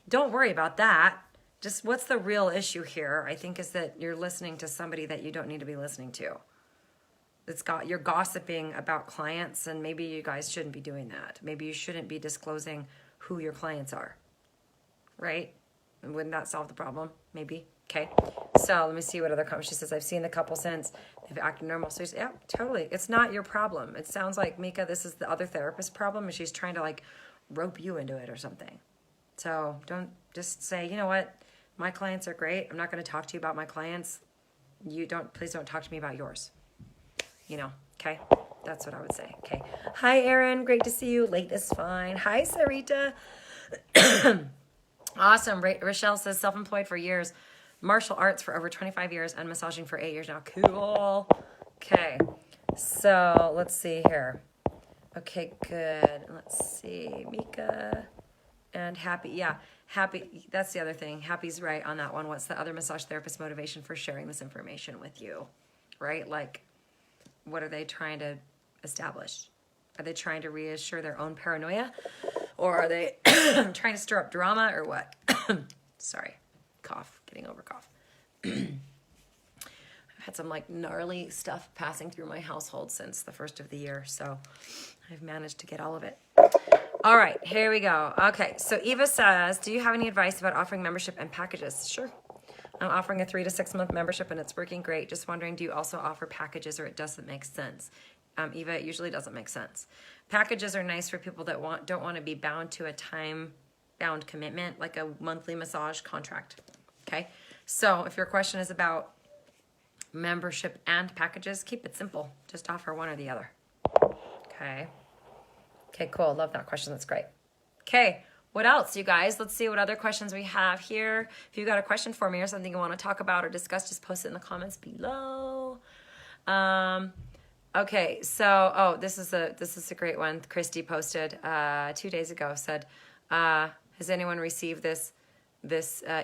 don't worry about that. Just what's the real issue here, I think, is that you're listening to somebody that you don't need to be listening to. You're gossiping about clients, and maybe you guys shouldn't be doing that. Maybe you shouldn't be disclosing who your clients are, right? And wouldn't that solve the problem? Maybe. Okay. So let me see what other comments. She says, I've seen the couple since they've acted normal. So yeah, totally. It's not your problem. It sounds like, Mica, this is the other therapist's problem, and she's trying to like rope you into it or something. So don't just say, you know what? My clients are great. I'm not going to talk to you about my clients. Please don't talk to me about yours. Okay? That's what I would say. Okay. Hi, Erin. Great to see you. Late is fine. Hi, Sarita. Awesome. Rochelle says self-employed for years, martial arts for over 25 years, and massaging for 8 years now. Cool. Okay. So let's see here. Okay, good. Let's see. Mica and Happy. Yeah. Happy, that's the other thing. Happy's right on that one. What's the other massage therapist motivation for sharing this information with you, right? Like, what are they trying to establish? Are they trying to reassure their own paranoia? Or are they trying to stir up drama or what? Sorry, getting over cough. I've had some like gnarly stuff passing through my household since the first of the year, so I've managed to get all of it. All right, here we go. Okay, so Eva says, do you have any advice about offering membership and packages? Sure. I'm offering a 3 to 6 month membership and it's working great. Just wondering, do you also offer packages or it doesn't make sense? Eva, it usually doesn't make sense. Packages are nice for people that don't want to be bound to a time-bound commitment, like a monthly massage contract, okay? So if your question is about membership and packages, keep it simple. Just offer one or the other, okay? Okay, cool. Love that question. That's great. Okay, what else, you guys? Let's see what other questions we have here. If you've got a question for me or something you want to talk about or discuss, just post it in the comments below. Okay, so this is a great one. Christy posted 2 days ago. Said, "Has anyone received this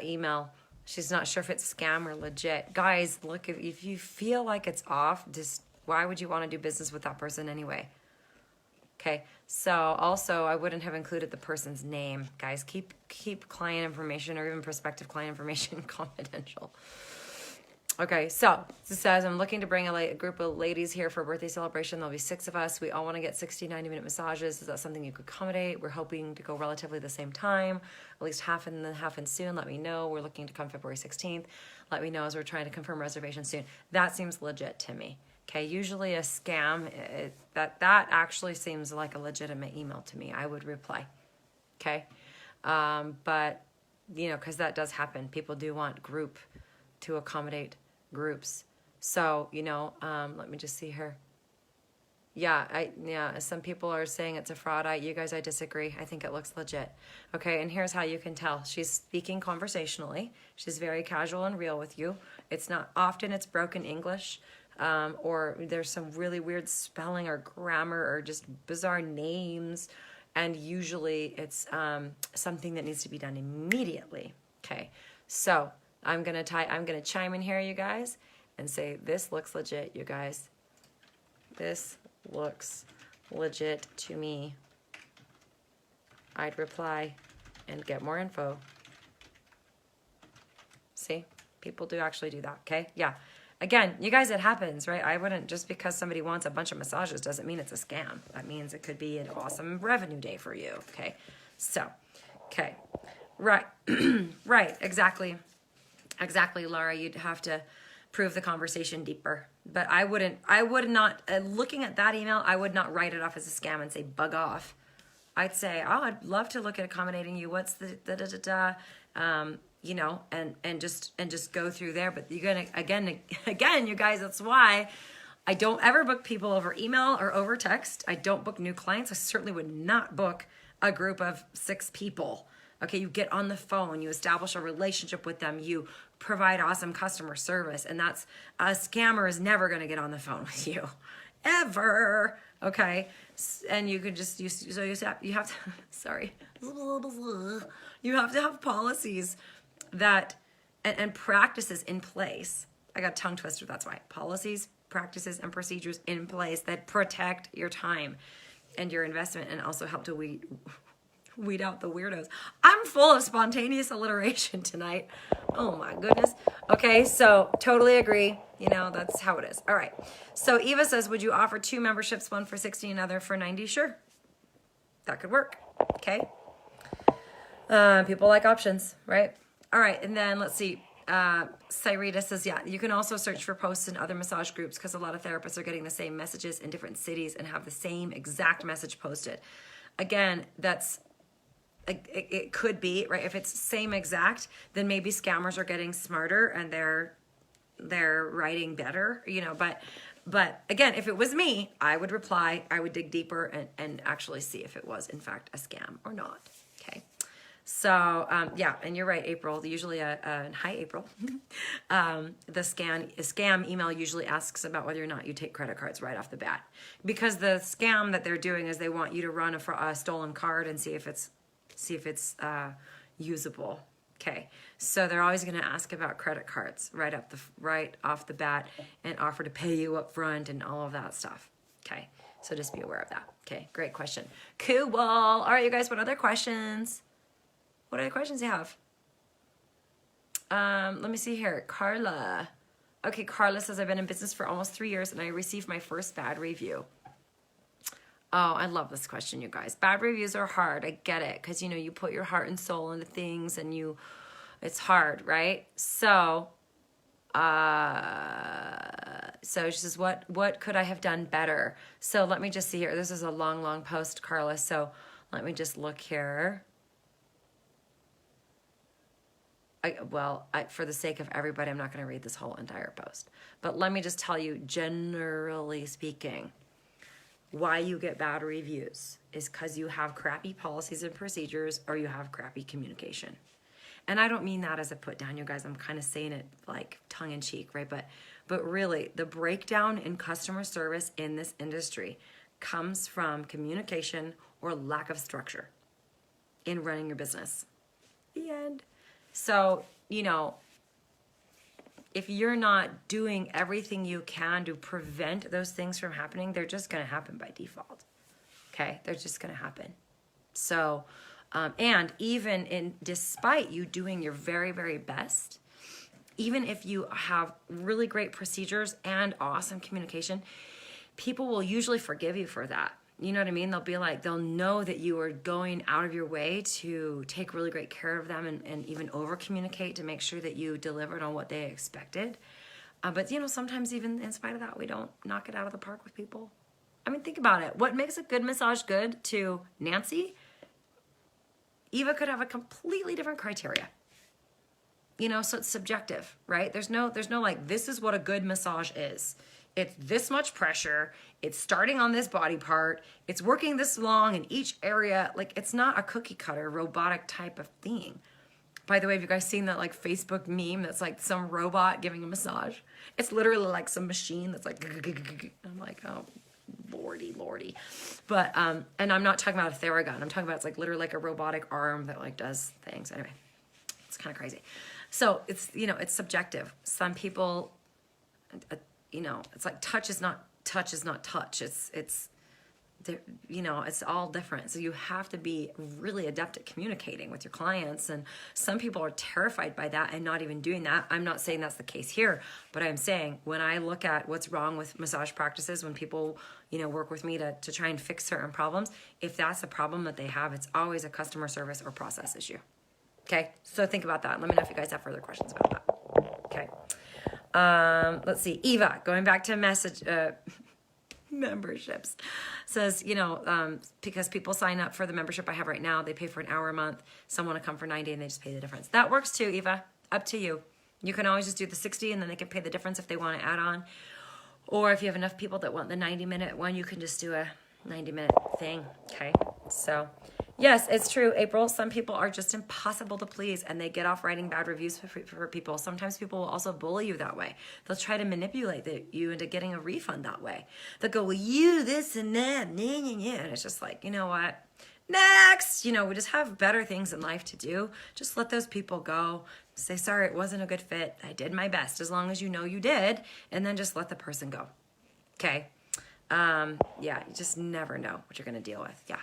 email?" She's not sure if it's scam or legit. Guys, look, if you feel like it's off, just why would you want to do business with that person anyway? Okay, so also I wouldn't have included the person's name. Guys, keep client information or even prospective client information confidential. Okay, so it says, I'm looking to bring a group of ladies here for a birthday celebration. There'll be 6 of us. We all want to get 60, 90-minute massages. Is that something you could accommodate? We're hoping to go relatively the same time, at least half in and half in soon. Let me know. We're looking to come February 16th. Let me know as we're trying to confirm reservations soon. That seems legit to me. Okay, usually a scam, that actually seems like a legitimate email to me. I would reply, okay? But, because that does happen. People do want group to accommodate groups. So, let me just see here. Yeah, some people are saying it's a fraud. You guys, I disagree. I think it looks legit. Okay, and here's how you can tell. She's speaking conversationally. She's very casual and real with you. It's broken English. Or there's some really weird spelling or grammar or just bizarre names. And usually it's something that needs to be done immediately. Okay, so I'm gonna chime in here, you guys, and say, this looks legit, you guys. This looks legit to me. I'd reply and get more info. See, people do actually do that, okay? Yeah. Again, you guys, it happens, right? I wouldn't, just because somebody wants a bunch of massages doesn't mean it's a scam. That means it could be an awesome revenue day for you, okay? So, okay, right, right, exactly, Laura, you'd have to prove the conversation deeper. But I would not, looking at that email, I would not write it off as a scam and say, bug off. I'd say, oh, I'd love to look at accommodating you. What's the you know, and just go through there. But you're gonna again, you guys. That's why I don't ever book people over email or over text. I don't book new clients. I certainly would not book a group of 6 people. Okay, you get on the phone, you establish a relationship with them, you provide awesome customer service, and that's a scammer is never going to get on the phone with you, ever. Okay, and you could just you have to sorry, you have to have policies that and practices in place. I got a tongue twister. That's why policies, practices, and procedures in place that protect your time and your investment, and also help to weed out the weirdos. I'm full of spontaneous alliteration tonight. Oh my goodness. Okay, so totally agree. You know, that's how it is. All right. So Eva says, would you offer 2 memberships, one for 60, another for 90? Sure. That could work. Okay. People like options, right? All right. And then let's see. Cyrita says, yeah, you can also search for posts in other massage groups because a lot of therapists are getting the same messages in different cities and have the same exact message posted. Again, that's it could be, right? If it's same exact, then maybe scammers are getting smarter and they're writing better, you know, but again, if it was me, I would reply, I would dig deeper and actually see if it was in fact a scam or not. Okay. So, yeah, and you're right, April, usually hi, April. The scam email usually asks about whether or not you take credit cards right off the bat, because the scam that they're doing is they want you to run a stolen card and see if it's usable. Okay, so they're always going to ask about credit cards right off the bat and offer to pay you up front and all of that stuff. Okay, so just be aware of that. Okay, great question. Cool. All right, you guys, what other questions? What other questions do you have? Let me see here. Carla. Okay, Carla says, I've been in business for almost 3 years and I received my first bad review. Oh, I love this question, you guys. Bad reviews are hard. I get it. Because, you know, you put your heart and soul into things and it's hard, right? So she says, what could I have done better? So let me just see here. This is a long, long post, Carla. So let me just look here. For the sake of everybody, I'm not going to read this whole entire post. But let me just tell you, generally speaking, why you get bad reviews is because you have crappy policies and procedures or you have crappy communication. And I don't mean that as a put down, you guys. I'm kind of saying it like tongue in cheek, right? But really, the breakdown in customer service in this industry comes from communication or lack of structure in running your business. The end. So, you know, if you're not doing everything you can to prevent those things from happening, they're just going to happen by default. Okay? They're just going to happen. So, and even despite you doing your very, very best, even if you have really great procedures and awesome communication, people will usually forgive you for that. You know what I mean? They'll know that you are going out of your way to take really great care of them and even over communicate to make sure that you delivered on what they expected. But, you know, sometimes even in spite of that, we don't knock it out of the park with people. I mean, think about it. What makes a good massage good to Nancy? Eva could have a completely different criteria. You know, so it's subjective, right? There's no like, this is what a good massage is. It's this much pressure. It's starting on this body part. It's working this long in each area. Like, it's not a cookie cutter robotic type of thing. By the way, have you guys seen that like Facebook meme that's like some robot giving a massage? It's literally like some machine that's like, I'm like, oh, lordy. But, and I'm not talking about a Theragun. I'm talking about it's like literally like a robotic arm that like does things. Anyway, it's kind of crazy. So it's, you know, it's subjective. Some people, you know, it's like touch is not touch. It's, you know, it's all different. So you have to be really adept at communicating with your clients. And some people are terrified by that and not even doing that. I'm not saying that's the case here, but I'm saying when I look at what's wrong with massage practices, when people, you know, work with me to try and fix certain problems, if that's a problem that they have, it's always a customer service or process issue. Okay, so think about that. Let me know if you guys have further questions about that. Okay. Let's see. Eva, going back to message. memberships. Says, because people sign up for the membership I have right now, they pay for an hour a month. Some want to come for 90 and they just pay the difference. That works too, Eva. Up to you. You can always just do the 60 and then they can pay the difference if they want to add on. Or if you have enough people that want the 90-minute one, you can just do a 90-minute thing. Okay. So yes, it's true, April. Some people are just impossible to please and they get off writing bad reviews for people. Sometimes people will also bully you that way. They'll try to manipulate you into getting a refund that way. They'll go, well, you, this and that, and it's just like, you know what? Next, we just have better things in life to do. Just let those people go. Say, sorry, it wasn't a good fit. I did my best, as long as you know you did, and then just let the person go. Okay. You just never know what you're going to deal with. Yeah.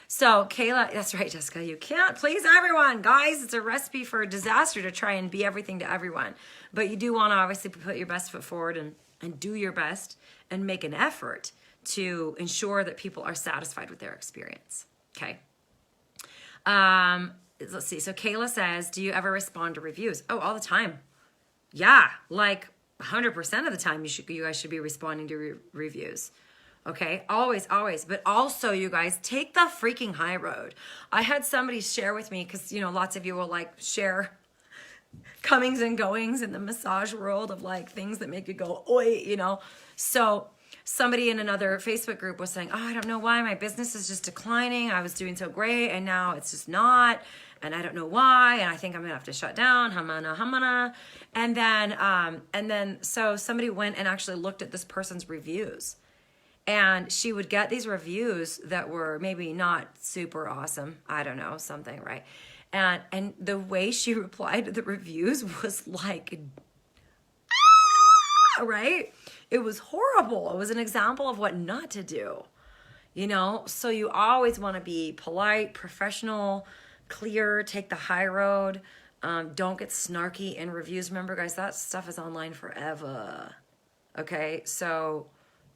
So Kayla, that's right, Jessica, you can't please everyone. Guys, it's a recipe for disaster to try and be everything to everyone. But you do want to obviously put your best foot forward and do your best and make an effort to ensure that people are satisfied with their experience. Okay. Let's see. So Kayla says, do you ever respond to reviews? Oh, all the time. Yeah. Like 100% of the time you guys should be responding to reviews. Okay. Always. But also you guys take the freaking high road. I had somebody share with me, cause lots of you will like share comings and goings in the massage world of like things that make you go, oi, so somebody in another Facebook group was saying, oh, I don't know why my business is just declining. I was doing so great and now it's just not. And I don't know why. And I think I'm gonna have to shut down. Hamana. And then so somebody went and actually looked at this person's reviews. And she would get these reviews that were maybe not super awesome. I don't know, something, right? And the way she replied to the reviews was like, right? It was horrible. It was an example of what not to do, So you always want to be polite, professional, clear, take the high road. Don't get snarky in reviews. Remember, guys, that stuff is online forever. Okay, so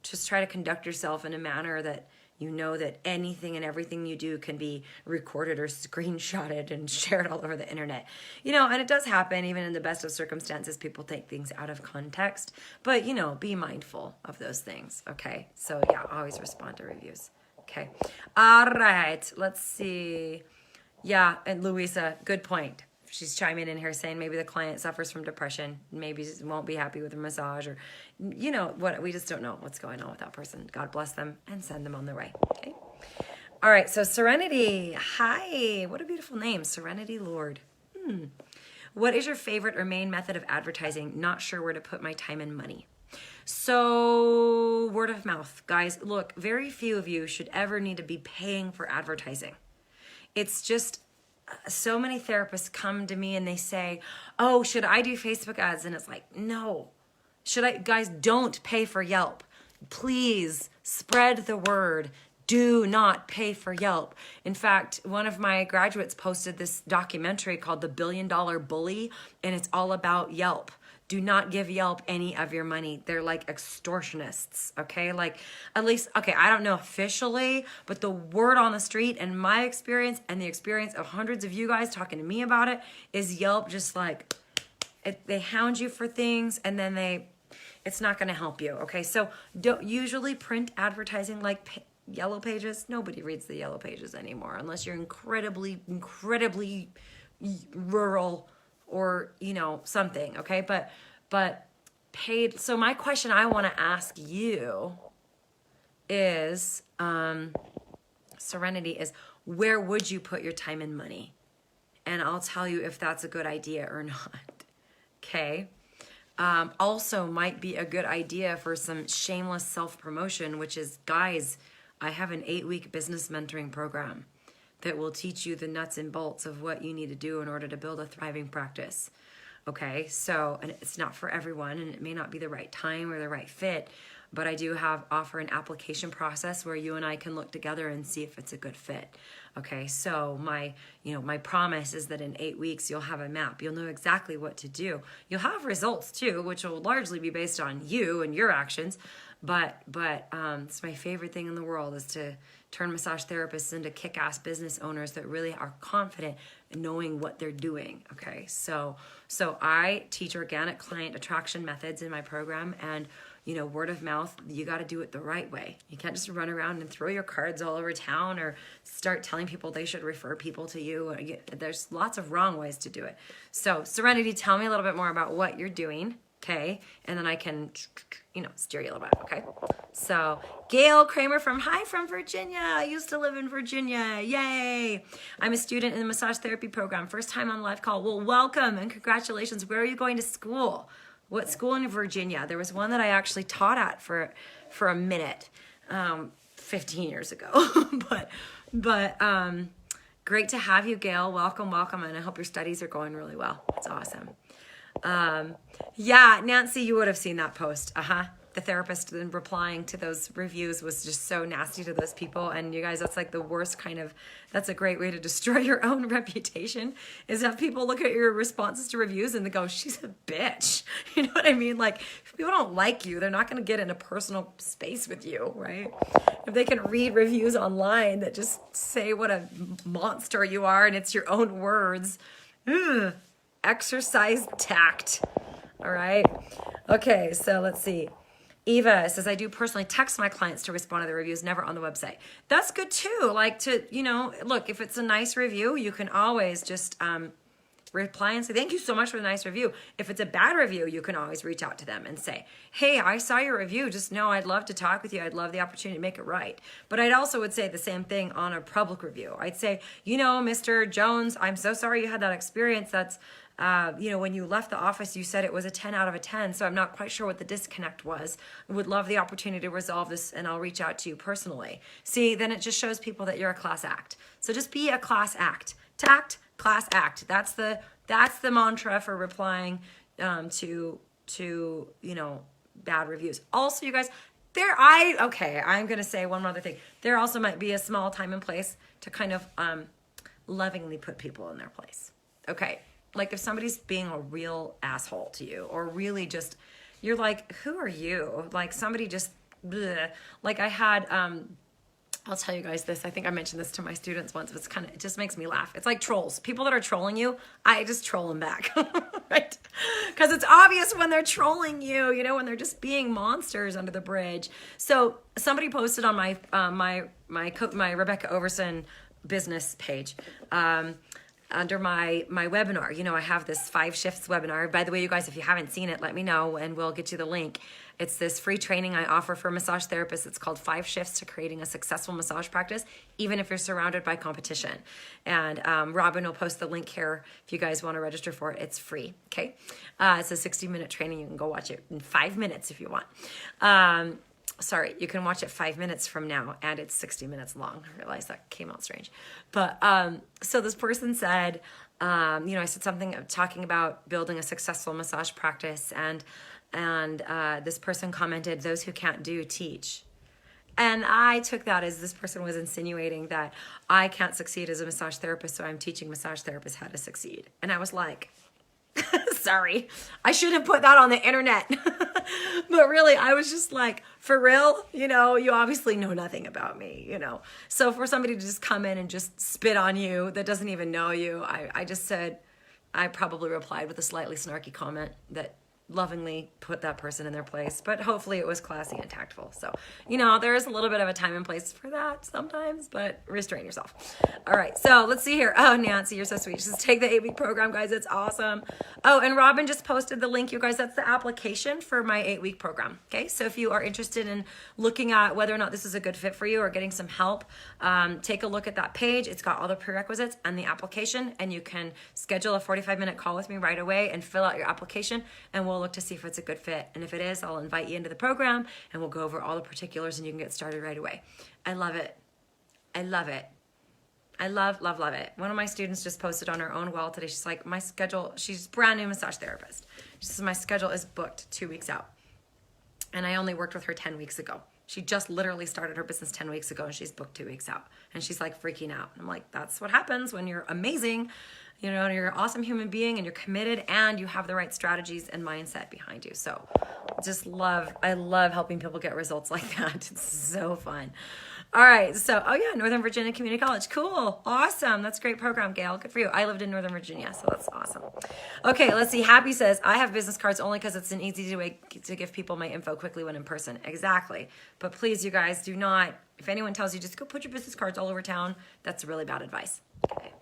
just try to conduct yourself in a manner that that anything and everything you do can be recorded or screenshotted and shared all over the internet. And it does happen, even in the best of circumstances, people take things out of context. But, be mindful of those things, okay? So, yeah, always respond to reviews, okay? All right, let's see. Yeah, and Louisa, good point. She's chiming in here saying maybe the client suffers from depression, maybe just won't be happy with the massage, or what, we just don't know what's going on with that person. God bless them and send them on their way. Okay. All right. So Serenity, hi, what a beautiful name. Serenity Lord. What is your favorite or main method of advertising? Not sure where to put my time and money. So word of mouth, guys, look, very few of you should ever need to be paying for advertising. It's just, so many therapists come to me and they say, oh, should I do Facebook ads? And it's like, no. Guys, don't pay for Yelp. Please spread the word. Do not pay for Yelp. In fact, one of my graduates posted this documentary called The $1 Billion Bully, and it's all about Yelp. Do not give Yelp any of your money. They're like extortionists, okay? Like, at least, okay, I don't know officially, but the word on the street and my experience and the experience of hundreds of you guys talking to me about it is Yelp just like, they hound you for things and then it's not gonna help you, okay? So don't usually print advertising like Yellow Pages. Nobody reads the Yellow Pages anymore unless you're incredibly rural or, something, okay? But paid. So my question I want to ask you is, Serenity, is where would you put your time and money? And I'll tell you if that's a good idea or not, okay? Also might be a good idea for some shameless self-promotion, which is, guys, I have an 8-week business mentoring program that will teach you the nuts and bolts of what you need to do in order to build a thriving practice. Okay, so, and it's not for everyone, and it may not be the right time or the right fit, but I do offer an application process where you and I can look together and see if it's a good fit. Okay, so my promise is that in 8 weeks, you'll have a map. You'll know exactly what to do. You'll have results too, which will largely be based on you and your actions. But it's my favorite thing in the world is to turn massage therapists into kick-ass business owners that really are confident in knowing what they're doing, okay? So I teach organic client attraction methods in my program, and word of mouth, you got to do it the right way. You can't just run around and throw your cards all over town or start telling people they should refer people to you. There's lots of wrong ways to do it. So Serenity, tell me a little bit more about what you're doing. Okay. And then I can, steer you a little bit. Okay. So Gail Kramer from Virginia. I used to live in Virginia. Yay. I'm a student in the massage therapy program. First time on live call. Well, welcome and congratulations. Where are you going to school? What school in Virginia? There was one that I actually taught at for a minute, 15 years ago. but great to have you, Gail. Welcome. And I hope your studies are going really well. It's awesome. Yeah, Nancy, you would have seen that post. The therapist then replying to those reviews was just so nasty to those people. And you guys, that's like the worst that's a great way to destroy your own reputation, is have people look at your responses to reviews and they go, she's a bitch. You know what I mean? Like, if people don't like you, they're not going to get in a personal space with you, right? If they can read reviews online that just say what a monster you are and it's your own words, exercise tact. All right. Okay. So let's see. Eva says, I do personally text my clients to respond to the reviews, never on the website. That's good too. Like look, if it's a nice review, you can always just reply and say, thank you so much for the nice review. If it's a bad review, you can always reach out to them and say, hey, I saw your review. Just know I'd love to talk with you. I'd love the opportunity to make it right. But I'd also would say the same thing on a public review. I'd say, Mr. Jones, I'm so sorry you had that experience. That's when you left the office, you said it was a 10 out of a 10. So I'm not quite sure what the disconnect was. I would love the opportunity to resolve this and I'll reach out to you personally. See, then it just shows people that you're a class act. So just be a class act. Tact, class act. That's the mantra for replying to bad reviews. Also, you guys, I'm going to say one other thing. There also might be a small time and place to kind of lovingly put people in their place. Okay. Like if somebody's being a real asshole to you or really just, you're like, who are you? Like somebody just, bleh. Like I had, I'll tell you guys this. I think I mentioned this to my students once. It just makes me laugh. It's like trolls. People that are trolling you, I just troll them back, right? Because it's obvious when they're trolling you, when they're just being monsters under the bridge. So somebody posted on my Rebecca Overson business page, under my webinar. I have this 5 shifts webinar. By the way, you guys, if you haven't seen it, let me know and we'll get you the link. It's this free training I offer for massage therapists. It's called 5 Shifts to Creating a Successful Massage Practice, even if you're surrounded by competition. And Robin will post the link here if you guys want to register for it. It's free, okay? It's a 60-minute training. You can go watch it in 5 minutes if you want. Sorry, you can watch it 5 minutes from now, and it's 60 minutes long. I realized that came out strange. But so this person said, I said something talking about building a successful massage practice, and this person commented, those who can't do, teach. And I took that as this person was insinuating that I can't succeed as a massage therapist, so I'm teaching massage therapists how to succeed. And I was like, sorry, I shouldn't put that on the internet. But really, I was just like, for real, you obviously know nothing about me, So for somebody to just come in and just spit on you that doesn't even know you, I just said, I probably replied with a slightly snarky comment that lovingly put that person in their place, but hopefully it was classy and tactful. So, there is a little bit of a time and place for that sometimes, but restrain yourself. All right. So let's see here. Oh, Nancy, you're so sweet. Just take the 8-week program, guys. It's awesome. Oh, and Robin just posted the link, you guys. That's the application for my 8-week program. Okay. So if you are interested in looking at whether or not this is a good fit for you or getting some help, take a look at that page. It's got all the prerequisites and the application, and you can schedule a 45-minute call with me right away and fill out your application, and we'll look to see if it's a good fit. And if it is, I'll invite you into the program and we'll go over all the particulars and you can get started right away. I love it. I love it. I love it. One of my students just posted on her own wall today. She's like, my schedule, she's a brand new massage therapist. She says, my schedule is booked 2 weeks out. And I only worked with her 10 weeks ago. She just literally started her business 10 weeks ago and she's booked 2 weeks out. And she's like freaking out. I'm like, that's what happens when you're amazing, and you're an awesome human being and you're committed and you have the right strategies and mindset behind you. So I love helping people get results like that. It's so fun. All right. So, oh yeah, Northern Virginia Community College. Cool. Awesome. That's a great program, Gail. Good for you. I lived in Northern Virginia, so that's awesome. Okay, let's see. Happy says, I have business cards only because it's an easy way to give people my info quickly when in person. Exactly. But please, you guys, do not, if anyone tells you just go put your business cards all over town, that's really bad advice. Okay.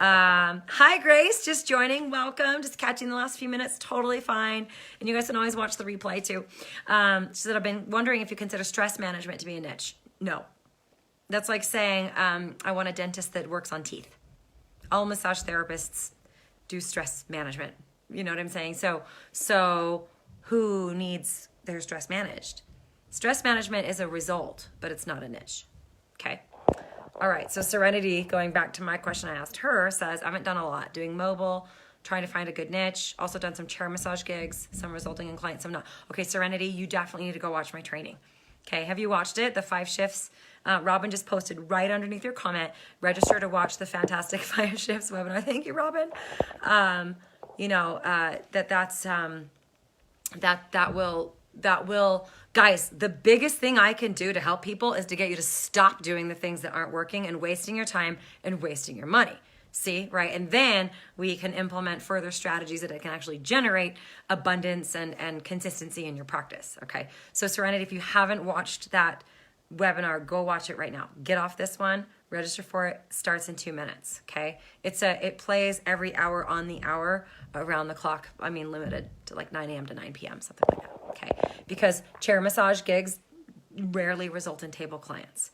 Hi Grace, just joining, welcome, just catching the last few minutes, totally fine. And you guys can always watch the replay too. She said, I've been wondering if you consider stress management to be a niche. No. That's like saying, I want a dentist that works on teeth. All massage therapists do stress management. You know what I'm saying? So who needs their stress managed? Stress management is a result, but it's not a niche. Okay. All right, so Serenity, going back to my question I asked her, says, I haven't done a lot. Doing mobile, trying to find a good niche. Also done some chair massage gigs, some resulting in clients, some not. Okay, Serenity, you definitely need to go watch my training. Okay, have you watched it? The 5 shifts? Robin just posted right underneath your comment, register to watch the fantastic 5 shifts webinar. Thank you, Robin. That will, guys, the biggest thing I can do to help people is to get you to stop doing the things that aren't working and wasting your time and wasting your money. See, right? And then we can implement further strategies that can actually generate abundance and consistency in your practice. Okay. So Serenity, if you haven't watched that webinar, go watch it right now. Get off this one, register for it, starts in 2 minutes. Okay. It plays every hour on the hour around the clock. I mean, limited to like 9 a.m. to 9 p.m., something like that. Okay. Because chair massage gigs rarely result in table clients.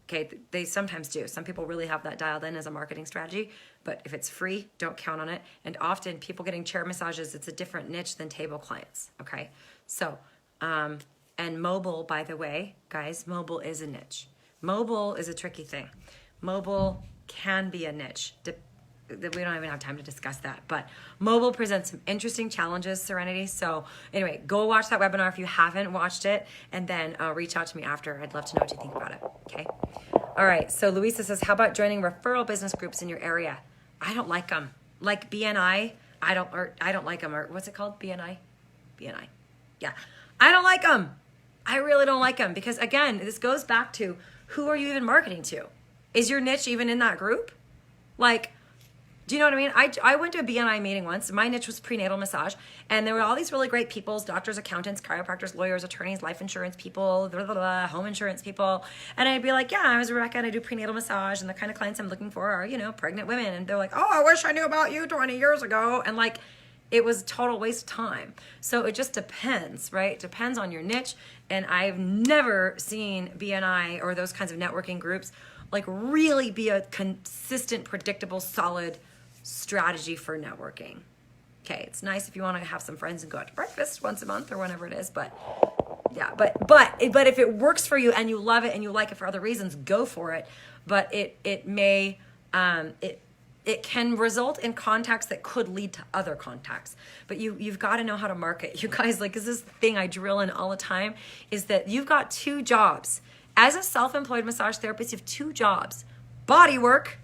Okay, they sometimes do. Some people really have that dialed in as a marketing strategy, but if it's free, don't count on it. And often people getting chair massages, it's a different niche than table clients, okay? So, and mobile, by the way, guys, mobile is a niche. Mobile is a tricky thing. Mobile can be a niche. We don't even have time to discuss that, but mobile presents some interesting challenges, Serenity. So anyway, go watch that webinar if you haven't watched it, and then reach out to me after. I'd love to know what you think about it, okay? All right, so Louisa says, how about joining referral business groups in your area? I don't like them. Like BNI, I don't like them. Or what's it called? BNI? BNI. Yeah. I don't like them. I really don't like them because, again, this goes back to who are you even marketing to? Is your niche even in that group? Like, do you know what I mean? I went to a BNI meeting once. My niche was prenatal massage. And there were all these really great people, doctors, accountants, chiropractors, lawyers, attorneys, life insurance people, home insurance people. And I'd be like, yeah, I was Rebecca and I do prenatal massage. And the kind of clients I'm looking for are, pregnant women. And they're like, oh, I wish I knew about you 20 years ago. And like, it was a total waste of time. So it just depends, right? It depends on your niche. And I've never seen BNI or those kinds of networking groups like really be a consistent, predictable, solid strategy for networking. Okay, it's nice if you want to have some friends and go out to breakfast once a month or whenever it is, but yeah, but if it works for you and you love it and you like it for other reasons, go for it. But it can result in contacts that could lead to other contacts. But you've got to know how to market. You guys, like, is this thing I drill in all the time, is that you've got 2 jobs. As a self-employed massage therapist, you have 2 jobs: body work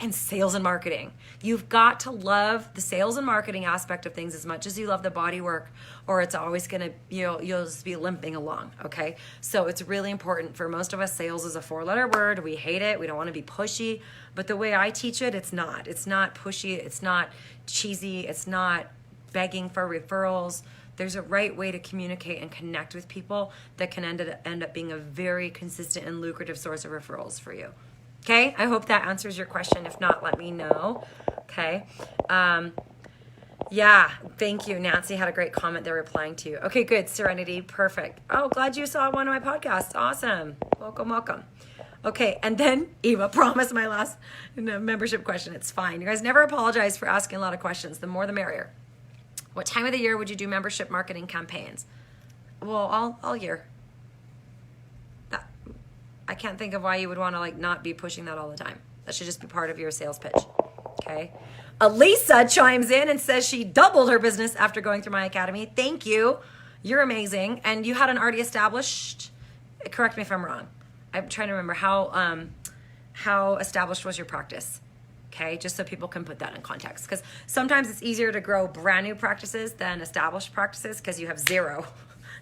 and sales and marketing. You've got to love the sales and marketing aspect of things as much as you love the body work, or it's always gonna, you'll just be limping along, okay? So it's really important. For most of us, sales is a 4-letter word. We hate it. We don't wanna be pushy. But the way I teach it, it's not. It's not pushy. It's not cheesy. It's not begging for referrals. There's a right way to communicate and connect with people that can end up being a very consistent and lucrative source of referrals for you. Okay, I hope that answers your question. If not, let me know. Okay. Yeah, thank you. Nancy had a great comment there replying to you. Okay, good. Serenity, perfect. Oh, glad you saw one of my podcasts. Awesome. Welcome, welcome. Okay, and then Eva, promise my last membership question. It's fine. You guys never apologize for asking a lot of questions. The more the merrier. What time of the year would you do membership marketing campaigns? Well, all year. I can't think of why you would want to like not be pushing that all the time. That should just be part of your sales pitch. Okay. Elisa chimes in and says she doubled her business after going through my academy. Thank you. You're amazing. And you had an already established, correct me if I'm wrong. I'm trying to remember how established was your practice. Okay. Just so people can put that in context. Because sometimes it's easier to grow brand new practices than established practices because you have 0.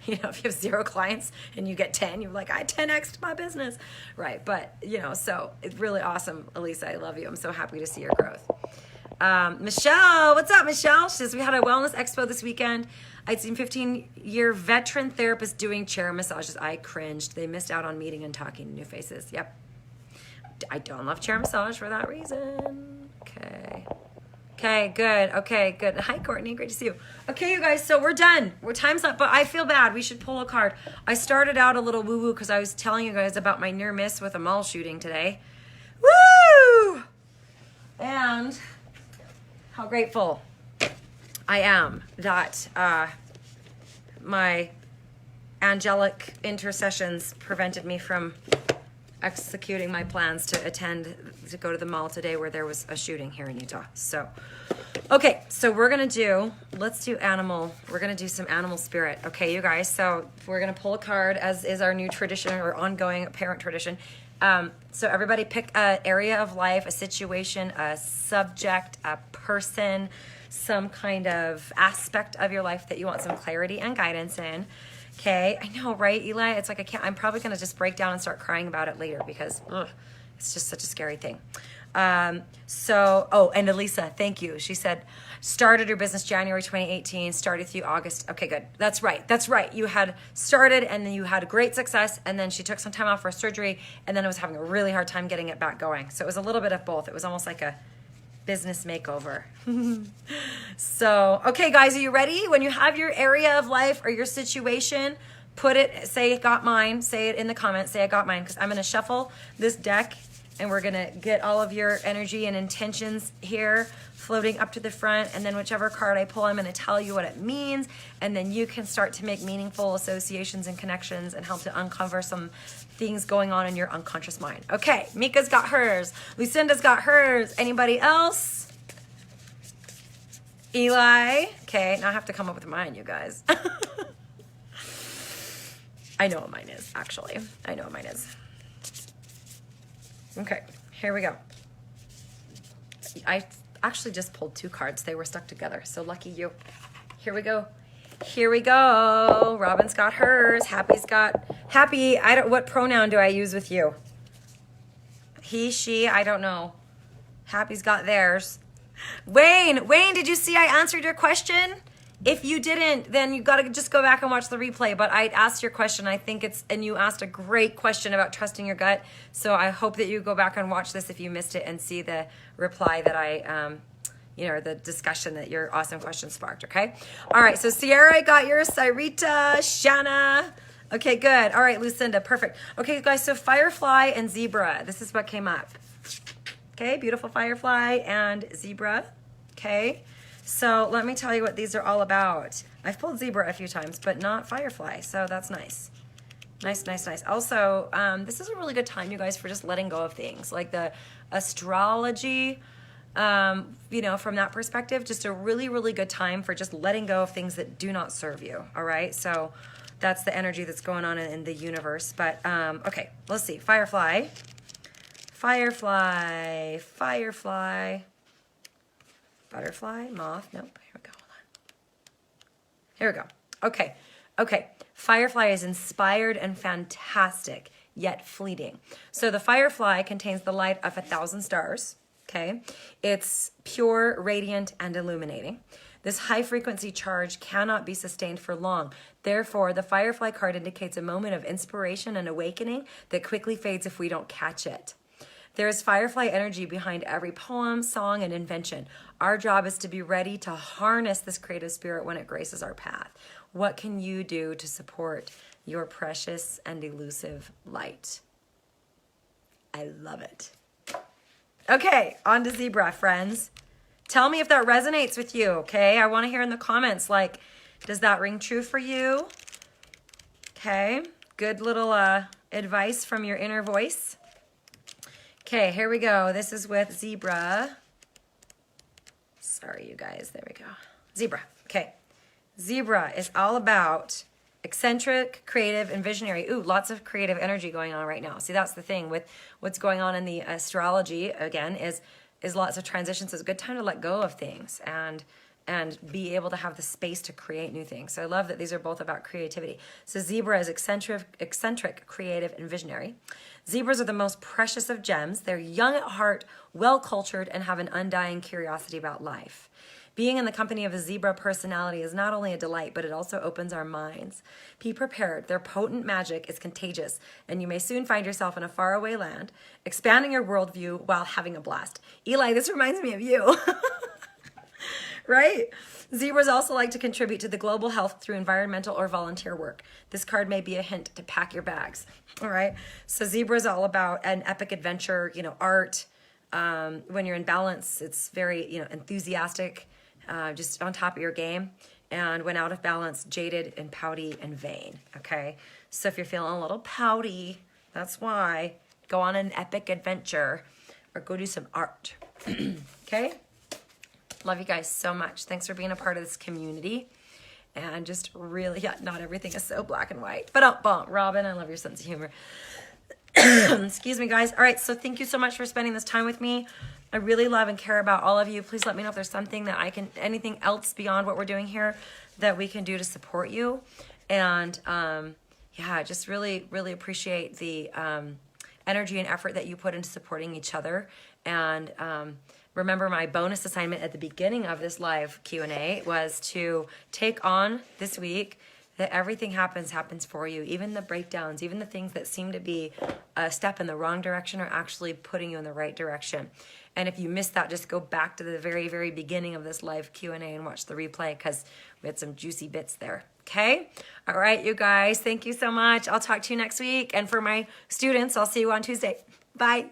You know, if you have 0 clients and you get 10, you're like, I 10x'd my business. Right. But, you know, so it's really awesome. Elisa, I love you. I'm so happy to see your growth. Michelle, what's up, Michelle? She says, we had a wellness expo this weekend. I'd seen 15-year veteran therapists doing chair massages. I cringed. They missed out on meeting and talking to new faces. Yep. I don't love chair massage for that reason. Okay. Okay, good. Okay, good. Hi, Courtney. Great to see you. Okay, you guys, so we're done. Time's up, but I feel bad. We should pull a card. I started out a little woo-woo because I was telling you guys about my near miss with a mall shooting today. Woo! And how grateful I am that my angelic intercessions prevented me from executing my plans to go to the mall today where there was a shooting here in Utah. So, okay, so we're going to do some animal spirit. Okay, you guys, so we're going to pull a card as is our new tradition or ongoing parent tradition. So everybody pick an area of life, a situation, a subject, a person, some kind of aspect of your life that you want some clarity and guidance in. Okay, I know, right, Eli? It's like I'm probably going to just break down and start crying about it later because it's just such a scary thing. And Elisa, thank you. She said, started her business January 2018, started through August. Okay, good. That's right. You had started and then you had great success and then she took some time off for surgery and then was having a really hard time getting it back going. So it was a little bit of both. It was almost like a business makeover. So, okay, guys, are you ready? When you have your area of life or your situation, say got mine, say it in the comments, say I got mine, because I'm going to shuffle this deck and we're going to get all of your energy and intentions here floating up to the front. And then whichever card I pull, I'm going to tell you what it means. And then you can start to make meaningful associations and connections and help to uncover some things going on in your unconscious mind. Okay, Mica's got hers. Lucinda's got hers. Anybody else? Eli? Okay, now I have to come up with mine, you guys. I know what mine is, actually. I know what mine is. Okay, here we go. I actually just pulled 2 cards. They were stuck together, so lucky you. Here we go. Here we go. Robin's got hers. Happy. What pronoun do I use with you? He, she, I don't know. Happy's got theirs. Wayne, did you see I answered your question? If you didn't, then you got to just go back and watch the replay. But I asked your question. I think and you asked a great question about trusting your gut. So I hope that you go back and watch this if you missed it and see the reply that I, the discussion that your awesome question sparked. Okay. All right. So Sierra got yours. Cyrita, Shanna. Okay, good. All right, Lucinda. Perfect. Okay, guys. So firefly and zebra. This is what came up. Okay. Beautiful firefly and zebra. Okay. So let me tell you what these are all about. I've pulled zebra a few times, but not firefly. So that's nice. Nice. Also, this is a really good time, you guys, for just letting go of things. Like the astrology, from that perspective, just a really, really good time for just letting go of things that do not serve you. All right. So that's the energy that's going on in the universe. But, okay, let's see. Firefly. Butterfly, moth, nope, here we go, hold on. Here we go, okay. Firefly is inspired and fantastic, yet fleeting. So the firefly contains the light of 1,000 stars, okay? It's pure, radiant, and illuminating. This high frequency charge cannot be sustained for long. Therefore, the firefly card indicates a moment of inspiration and awakening that quickly fades if we don't catch it. There is firefly energy behind every poem, song, and invention. Our job is to be ready to harness this creative spirit when it graces our path. What can you do to support your precious and elusive light? I love it. Okay, on to zebra, friends. Tell me if that resonates with you, okay? I want to hear in the comments, like, does that ring true for you? Okay, good little advice from your inner voice. Okay, here we go. This is with zebra. Sorry, you guys. There we go. Zebra. Okay. Zebra is all about eccentric, creative, and visionary. Ooh, lots of creative energy going on right now. See, that's the thing with what's going on in the astrology, again, is lots of transitions. So it's a good time to let go of things and and be able to have the space to create new things. So I love that these are both about creativity. So zebra is eccentric, creative, and visionary. Zebras are the most precious of gems. They're young at heart, well-cultured, and have an undying curiosity about life. Being in the company of a zebra personality is not only a delight, but it also opens our minds. Be prepared. Their potent magic is contagious, and you may soon find yourself in a faraway land, expanding your worldview while having a blast. Eli, this reminds me of you. Right? Zebras also like to contribute to the global health through environmental or volunteer work. This card may be a hint to pack your bags. All right? So zebra is all about an epic adventure, art. When you're in balance, it's very, enthusiastic, just on top of your game. And when out of balance, jaded and pouty and vain. Okay? So if you're feeling a little pouty, that's why. Go on an epic adventure or go do some art. Okay? Love you guys so much. Thanks for being a part of this community. And just really, not everything is so black and white. But Robin, I love your sense of humor. Excuse me, guys. All right, so thank you so much for spending this time with me. I really love and care about all of you. Please let me know if there's something that anything else beyond what we're doing here that we can do to support you. And just really, really appreciate the energy and effort that you put into supporting each other. And remember, my bonus assignment at the beginning of this live Q&A was to take on this week that everything happens for you. Even the breakdowns, even the things that seem to be a step in the wrong direction are actually putting you in the right direction. And if you missed that, just go back to the very, very beginning of this live Q&A and watch the replay because we had some juicy bits there. Okay? All right, you guys. Thank you so much. I'll talk to you next week. And for my students, I'll see you on Tuesday. Bye.